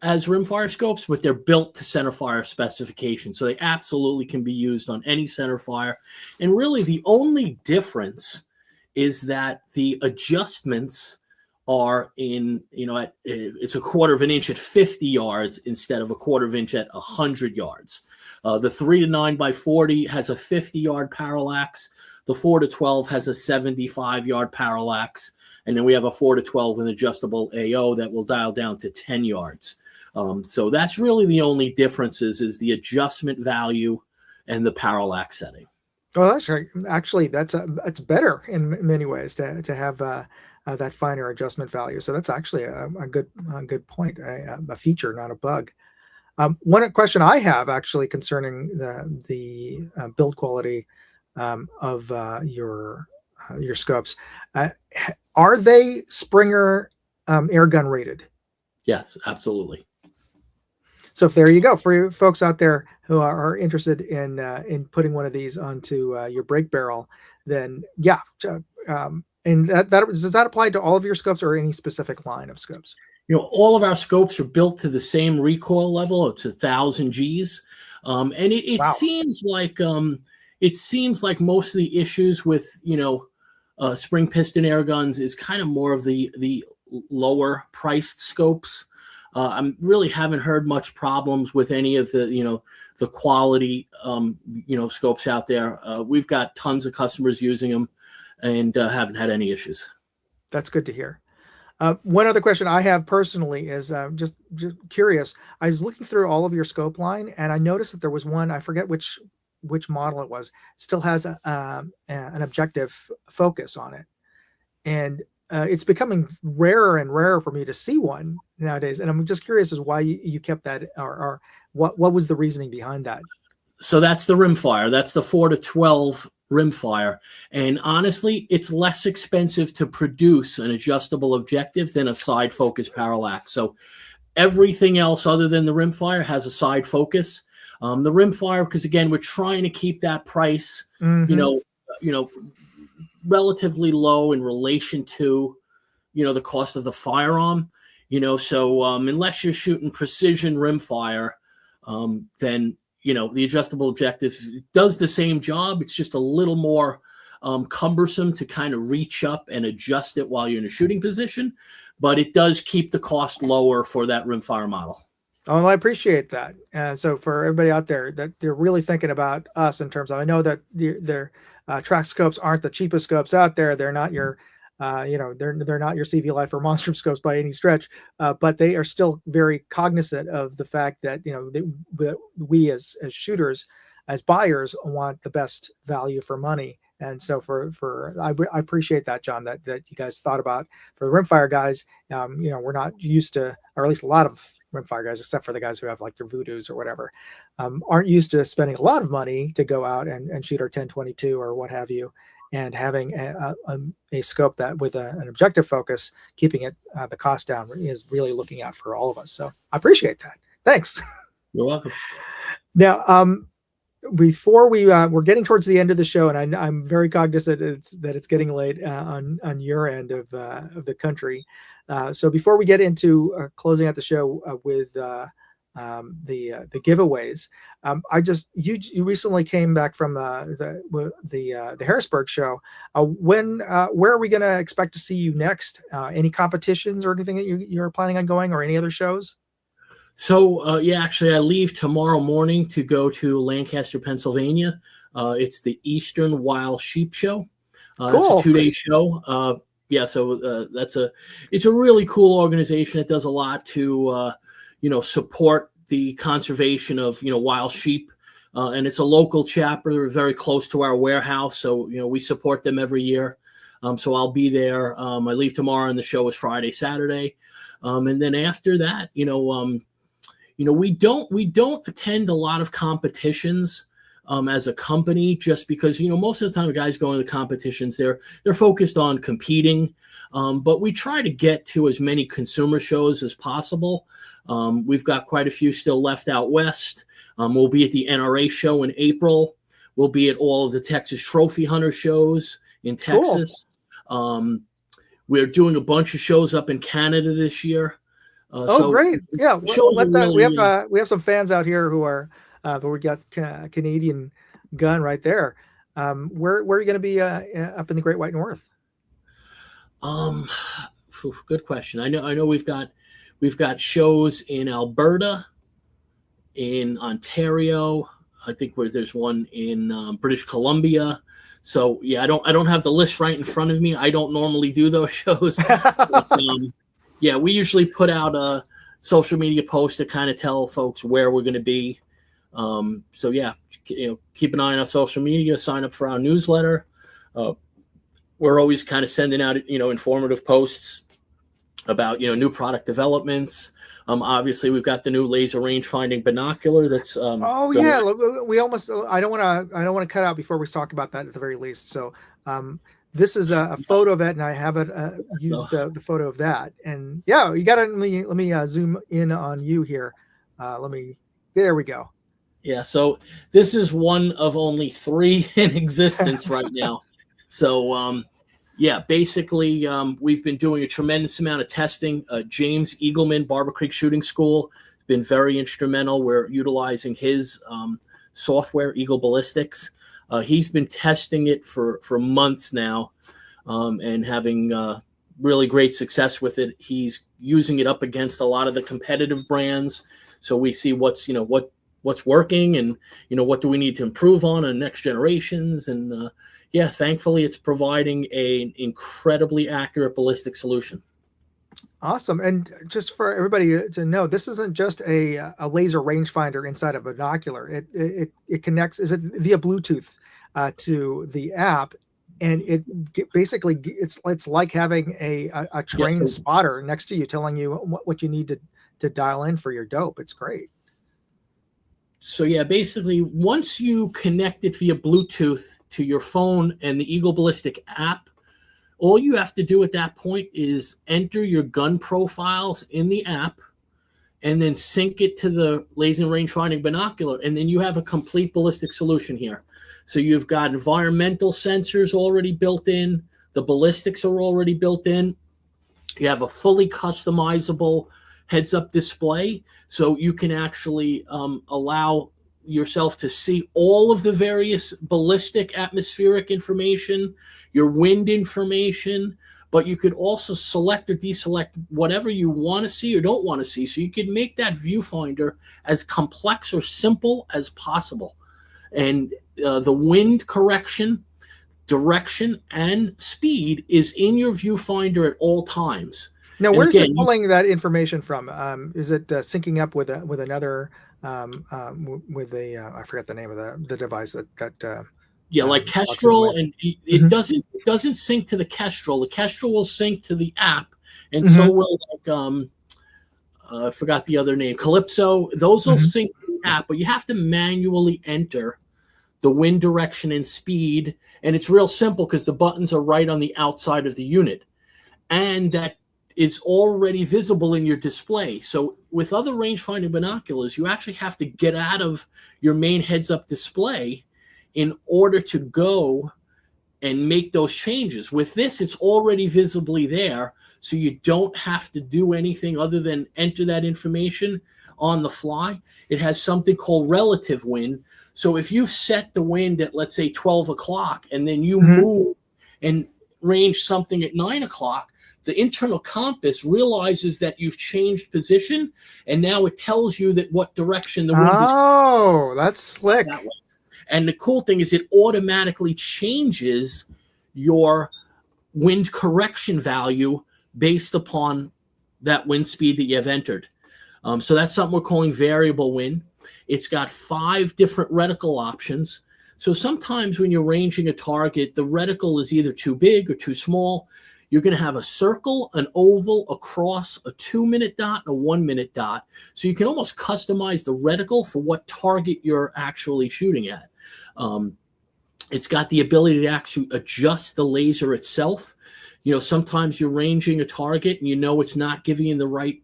as rimfire scopes, but they're built to centerfire specifications. So they absolutely can be used on any centerfire. And really the only difference is that the adjustments are it's a 1/4 inch at 50 yards instead of a 1/4 inch at 100 yards. The 3 to 9x40 has a 50-yard parallax. The 4 to 12 has a 75-yard parallax. And then we have a 4 to 12 with adjustable AO that will dial down to 10 yards. So that's really the only differences is the adjustment value and the parallax setting. Well, actually that's better in many ways to have that finer adjustment value. So that's actually a good point, a feature, not a bug. One question I have actually concerning the build quality of your scopes, are they Springer air gun rated? Yes, absolutely. So if there you go for you folks out there who are interested in putting one of these onto your brake barrel, then yeah. And that does that apply to all of your scopes or any specific line of scopes? All of our scopes are built to the same recoil level. It's 1,000 Gs, and it Wow. seems like most of the issues with spring piston air guns is kind of more of the lower priced scopes. I really haven't heard much problems with any of the quality scopes out there. We've got tons of customers using them and haven't had any issues. That's good to hear. One other question I have personally is just curious. I was looking through all of your scope line, and I noticed that there was one, I forget which model it was, still has an objective focus on it, and it's becoming rarer and rarer for me to see one nowadays. And I'm just curious as why you kept that, or what was the reasoning behind that? So that's the rimfire. That's the 4-12 rimfire. And honestly, it's less expensive to produce an adjustable objective than a side focus parallax. So everything else other than the rimfire has a side focus. The rimfire, because again, we're trying to keep that price, relatively low in relation to, the cost of the firearm. So unless you're shooting precision rimfire, then the adjustable objective does the same job. It's just a little more cumbersome to kind of reach up and adjust it while you're in a shooting position, but it does keep the cost lower for that rimfire model. Oh, I appreciate that. So for everybody out there that they're really thinking about us in terms of, I know that their Tract scopes aren't the cheapest scopes out there. They're not your they're not your CV Life or Monstrum scopes by any stretch, but they are still very cognizant of the fact that we as shooters, as buyers, want the best value for money. And so I appreciate that, John, that you guys thought about for the rimfire guys. We're not used to, or at least a lot of rimfire guys, except for the guys who have like their Voodoos or whatever, aren't used to spending a lot of money to go out and shoot our 1022 or what have you. And having a scope that with an objective focus, keeping it the cost down, is really looking out for all of us. So I appreciate that. Thanks. You're welcome. Now, before we're getting towards the end of the show, and I'm very cognizant that it's getting late on your end of the country. So before we get into closing out the show with the giveaways, you recently came back from the Harrisburg show. Where are we going to expect to see you next? Any competitions or anything that you're planning on going, or any other shows? So actually, I leave tomorrow morning to go to Lancaster, Pennsylvania. It's the Eastern Wild Sheep Show. Cool. It's a 2-day show. It's a really cool organization. It does a lot to support the conservation of wild sheep, and it's a local chapter. They're very close to our warehouse, so we support them every year. So I'll be there. I leave tomorrow, and the show is Friday, Saturday, and then after that, we don't attend a lot of competitions as a company, just because most of the time the guys going to the competitions, they're focused on competing, but we try to get to as many consumer shows as possible. We've got quite a few still left out west. We'll be at the NRA show in April. We'll be at all of the Texas Trophy Hunter shows in Texas. Cool. We're doing a bunch of shows up in Canada this year. So great! Yeah, we have some fans out here who are, but we got Canadian gun right there. Where are you going to be up in the Great White North? Good question. I know we've got shows in Alberta, in Ontario. I think there's one in British Columbia. So yeah, I don't have the list right in front of me. I don't normally do those shows. But, we usually put out a social media post to kind of tell folks where we're going to be. So yeah, keep an eye on our social media, sign up for our newsletter. We're always kind of sending out, informative posts about, new product developments. Obviously we've got the new laser range finding binocular. That's, we almost, I don't want to cut out before we talk about that at the very least. So, this is a photo of it, and I haven't used the photo of that. And yeah, you got to let me zoom in on you here. There we go. Yeah, so this is one of only 3 in existence right now. So, basically, we've been doing a tremendous amount of testing. James Eagleman, Barber Creek Shooting School, has been very instrumental. We're utilizing his software, Eagle Ballistics. He's been testing it for months now, and having really great success with it. He's using it up against a lot of the competitive brands, so we see what's working, and what do we need to improve on in next generations. And thankfully it's providing an incredibly accurate ballistic solution. Awesome. And just for everybody to know, this isn't just a laser rangefinder inside a binocular. It connects, is it via Bluetooth to the app, and basically it's like having a trained spotter next to you, telling you what you need to dial in for your dope. It's great. So yeah, basically once you connect it via Bluetooth to your phone and the Eagle Ballistic app, all you have to do at that point is enter your gun profiles in the app and then sync it to the laser rangefinding binocular, and then you have a complete ballistic solution here. So you've got environmental sensors already built in, the ballistics are already built in, you have a fully customizable heads-up display, so you can actually allow yourself to see all of the various ballistic atmospheric information, your wind information, but you could also select or deselect whatever you want to see or don't want to see. So you can make that viewfinder as complex or simple as possible. And the wind correction, direction, and speed is in your viewfinder at all times. Now, where's it pulling that information from? Is it syncing up with another I forgot the name of the device that like Kestrel, and it doesn't sync to the Kestrel. The Kestrel will sync to the app, and so will I forgot the other name, Calypso. Those will sync to the app, but you have to manually enter the wind direction and speed, and it's real simple because the buttons are right on the outside of the unit, and that is already visible in your display. So with other rangefinding binoculars, you actually have to get out of your main heads-up display in order to go and make those changes. With this, it's already visibly there, so you don't have to do anything other than enter that information on the fly. It has something called relative wind. So if you set the wind at, let's say, 12 o'clock, and then you move and range something at 9 o'clock, the internal compass realizes that you've changed position, and now it tells you that what direction the wind is. Oh, that's slick. That way. And the cool thing is it automatically changes your wind correction value based upon that wind speed that you have entered. So that's something we're calling variable wind. It's got 5 different reticle options. So sometimes when you're ranging a target, the reticle is either too big or too small. You're going to have a circle, an oval, a cross, a 2-minute dot, and a 1-minute dot. So you can almost customize the reticle for what target you're actually shooting at. It's got the ability to actually adjust the laser itself. Sometimes you're ranging a target and it's not giving you the right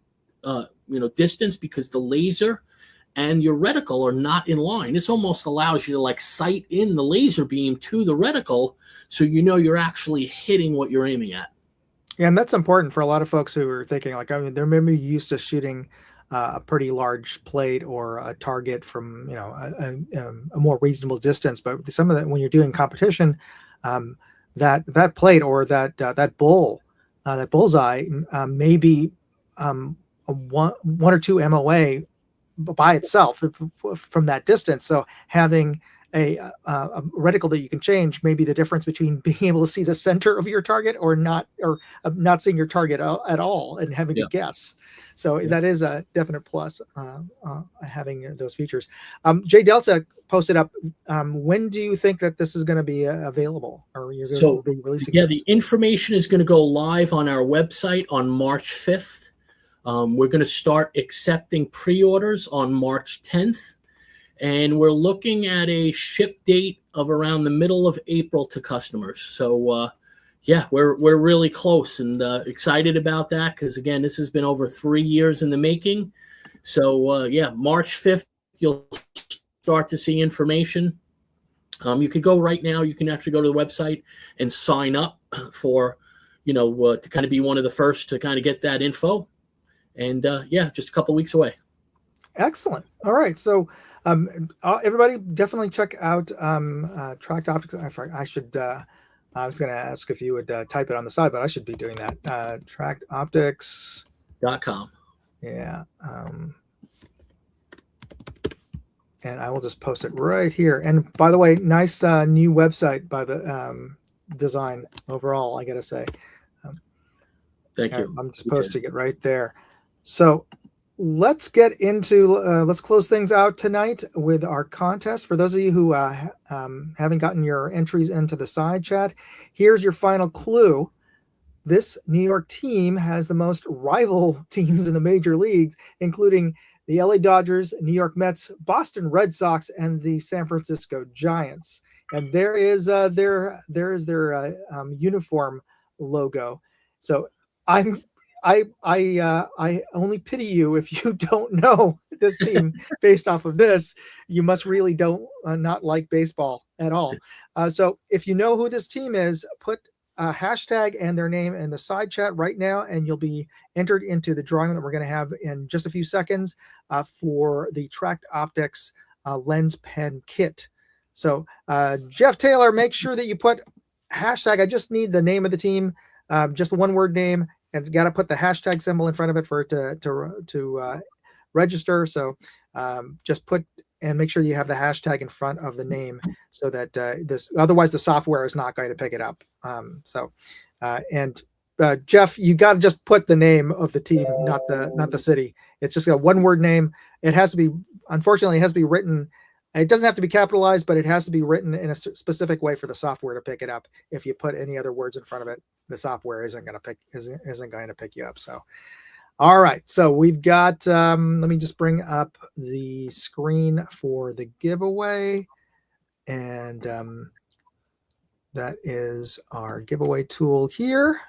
distance because the laser and your reticle are not in line. This almost allows you to sight in the laser beam to the reticle, so you're actually hitting what you're aiming at. Yeah, and that's important for a lot of folks who are thinking they're maybe used to shooting a pretty large plate or a target from a more reasonable distance, but some of that, when you're doing competition, that plate or that bullseye may be one or two MOA by itself from that distance. So having a reticle that you can change, maybe the difference between being able to see the center of your target or not seeing your target at all and having to guess. So that is a definite plus, having those features. J Delta posted up. When do you think that this is going to be available, or you're going to be releasing? Yeah, the information is going to go live on our website on March 5th. We're going to start accepting pre-orders on March 10th, and we're looking at a ship date of around the middle of April to customers. So, yeah, we're really close and excited about that because, again, this has been over 3 years in the making. So, yeah, March 5th, you'll start to see information. You could go right now. You can actually go to the website and sign up for, to kind of be one of the first to kind of get that info. And, yeah, just a couple weeks away. Excellent. All right. So, everybody definitely check out Tract Optics. I was going to ask if you would type it on the side, but I should be doing that. TractOptics.com. Yeah. And I will just post it right here. And by the way, nice new website by the design overall, I got to say. Thank you. I'm just posting it right there. So let's get into, let's close things out tonight with our contest. For those of you who haven't gotten your entries into the side chat, here's your final clue. This New York team has the most rival teams in the major leagues, including the LA Dodgers, New York Mets, Boston Red Sox, and the San Francisco Giants. And there is their uniform logo. So I only pity you if you don't know this team based off of this. You must really don't not like baseball at all. So if you know who this team is, put a hashtag and their name in the side chat right now, and you'll be entered into the drawing that we're going to have in just a few seconds for the Tract Optics lens pen kit. So Jeff Taylor, make sure that you put hashtag. I just need the name of the team, just the one word name, and got to put the hashtag symbol in front of it for it to register. So just put and make sure you have the hashtag in front of the name so that otherwise the software is not going to pick it up. Jeff, you got to just put the name of the team, not the city. It's just a one word name. It has to be, unfortunately, it has to be written. It doesn't have to be capitalized, but it has to be written in a specific way for the software to pick it up. If you put any other words in front of it, the software isn't going to pick you up. So, all right. So we've got, let me just bring up the screen for the giveaway. And that is our giveaway tool here.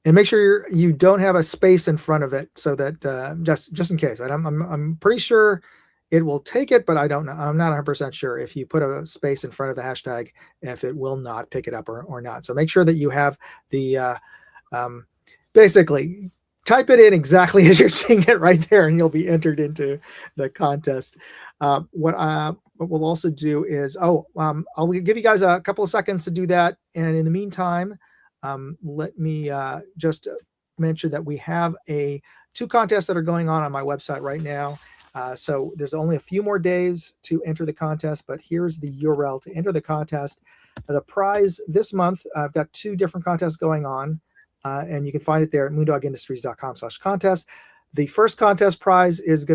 And make sure you don't have a space in front of it so that just in case. I'm pretty sure it will take it, but I don't know. I'm not 100% sure if you put a space in front of the hashtag, if it will not pick it up or not. So make sure that you have the, basically type it in exactly as you're seeing it right there, and you'll be entered into the contest. What we'll also do is, I'll give you guys a couple of seconds to do that. And in the meantime, let me just mention that we have two contests that are going on my website right now. So there's only a few more days to enter the contest, but here's the URL to enter the contest. The prize this month, I've got two different contests going on, and you can find it there at moondogindustries.com/contest. The first contest prize is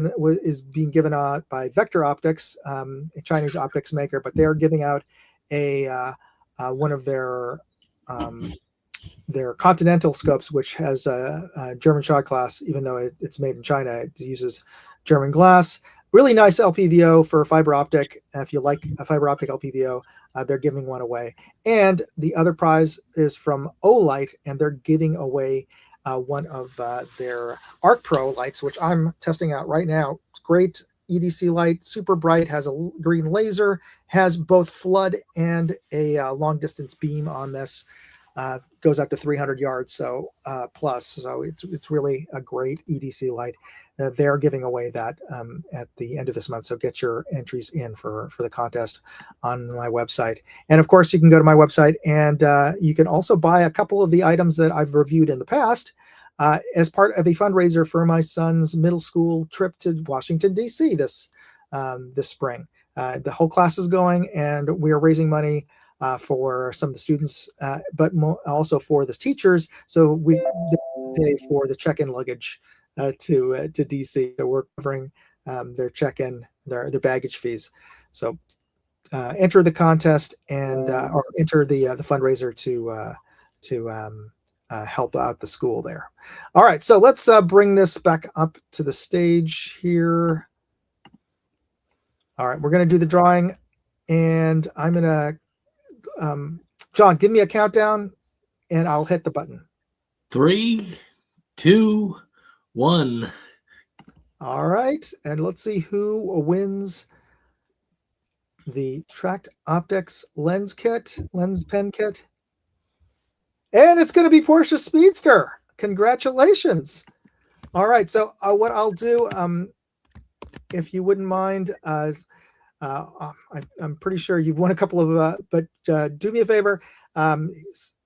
being given out by Vector Optics, a Chinese optics maker, but they're giving out one of their Continental scopes, which has a German shot glass, even though it's made in China. It uses German glass. Really nice LPVO for fiber optic. If you like a fiber optic LPVO, they're giving one away. And the other prize is from Olight, and they're giving away one of their Arc Pro lights, which I'm testing out right now. Great EDC light, super bright, has a green laser, has both flood and a long distance beam on this. Goes up to 300 yards, so plus. So it's really a great EDC light. They're giving away that at the end of this month. So get your entries in for the contest on my website. And of course, you can go to my website, and you can also buy a couple of the items that I've reviewed in the past as part of a fundraiser for my son's middle school trip to Washington, D.C. this spring. the whole class is going, and we are raising money for some of the students, but also for the teachers. So we pay for the check-in luggage to DC. So we're covering their check-in, their baggage fees. So enter the contest and or enter the fundraiser to help out the school there. All right, so let's bring this back up to the stage here. All right, we're going to do the drawing, and I'm going to, John, give me a countdown, and I'll hit the button. 3, 2, 1. All right, and let's see who wins the Tract Optics lens pen kit. And it's going to be Porsche Speedster. Congratulations. All right, so what I'll do, if you wouldn't mind, I'm pretty sure you've won a couple of, but do me a favor,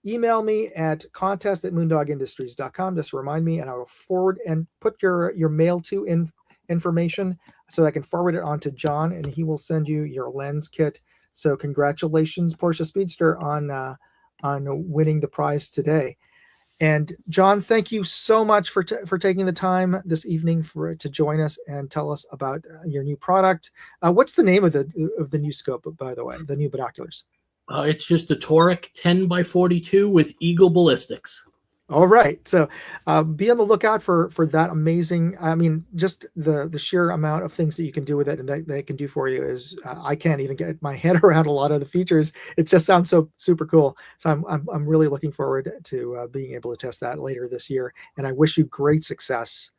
email me at contest@moondogindustries.com. Just remind me, and I will forward and put your mail to information so that I can forward it on to John, and he will send you your lens kit. So congratulations, Porsche Speedster, on winning the prize today. And John, thank you so much for taking the time this evening to join us and tell us about your new product. What's the name of the new scope, by the way, the new binoculars? It's just a toric 10x42 with Eagle ballistics. All right, so be on the lookout for that amazing. I mean, just the sheer amount of things that you can do with it and that they can do for you is I can't even get my head around a lot of the features. It just sounds so super cool. So I'm really looking forward to being able to test that later this year. And I wish you great success.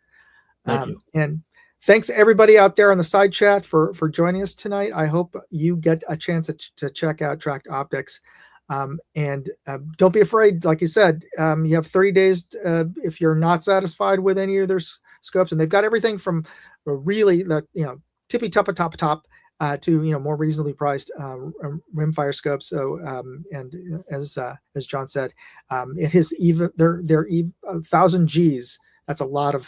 Thank you. And thanks everybody out there on the side chat for joining us tonight. I hope you get a chance to check out Tract Optics. And don't be afraid. Like you said, you have 30 days if you're not satisfied with any of their scopes, and they've got everything from really tippy top to more reasonably priced rimfire scopes. So and as John said, it is even they're 1,000 Gs. That's a lot of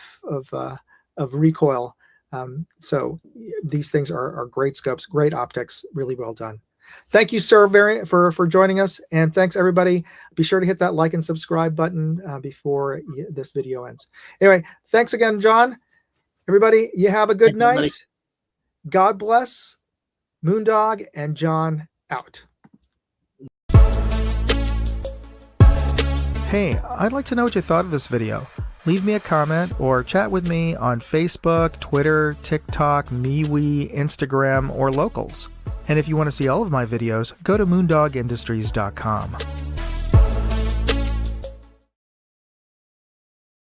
recoil. So these things are great scopes, great optics, really well done. Thank you, sir, for joining us, and thanks everybody. Be sure to hit that like and subscribe button before this video ends. Anyway, thanks again, John. Everybody, you have a good night. Everybody. God bless. Moondog and John out. Hey, I'd like to know what you thought of this video. Leave me a comment or chat with me on Facebook, Twitter, TikTok, MeWe, Instagram, or Locals. And if you want to see all of my videos, go to moondogindustries.com.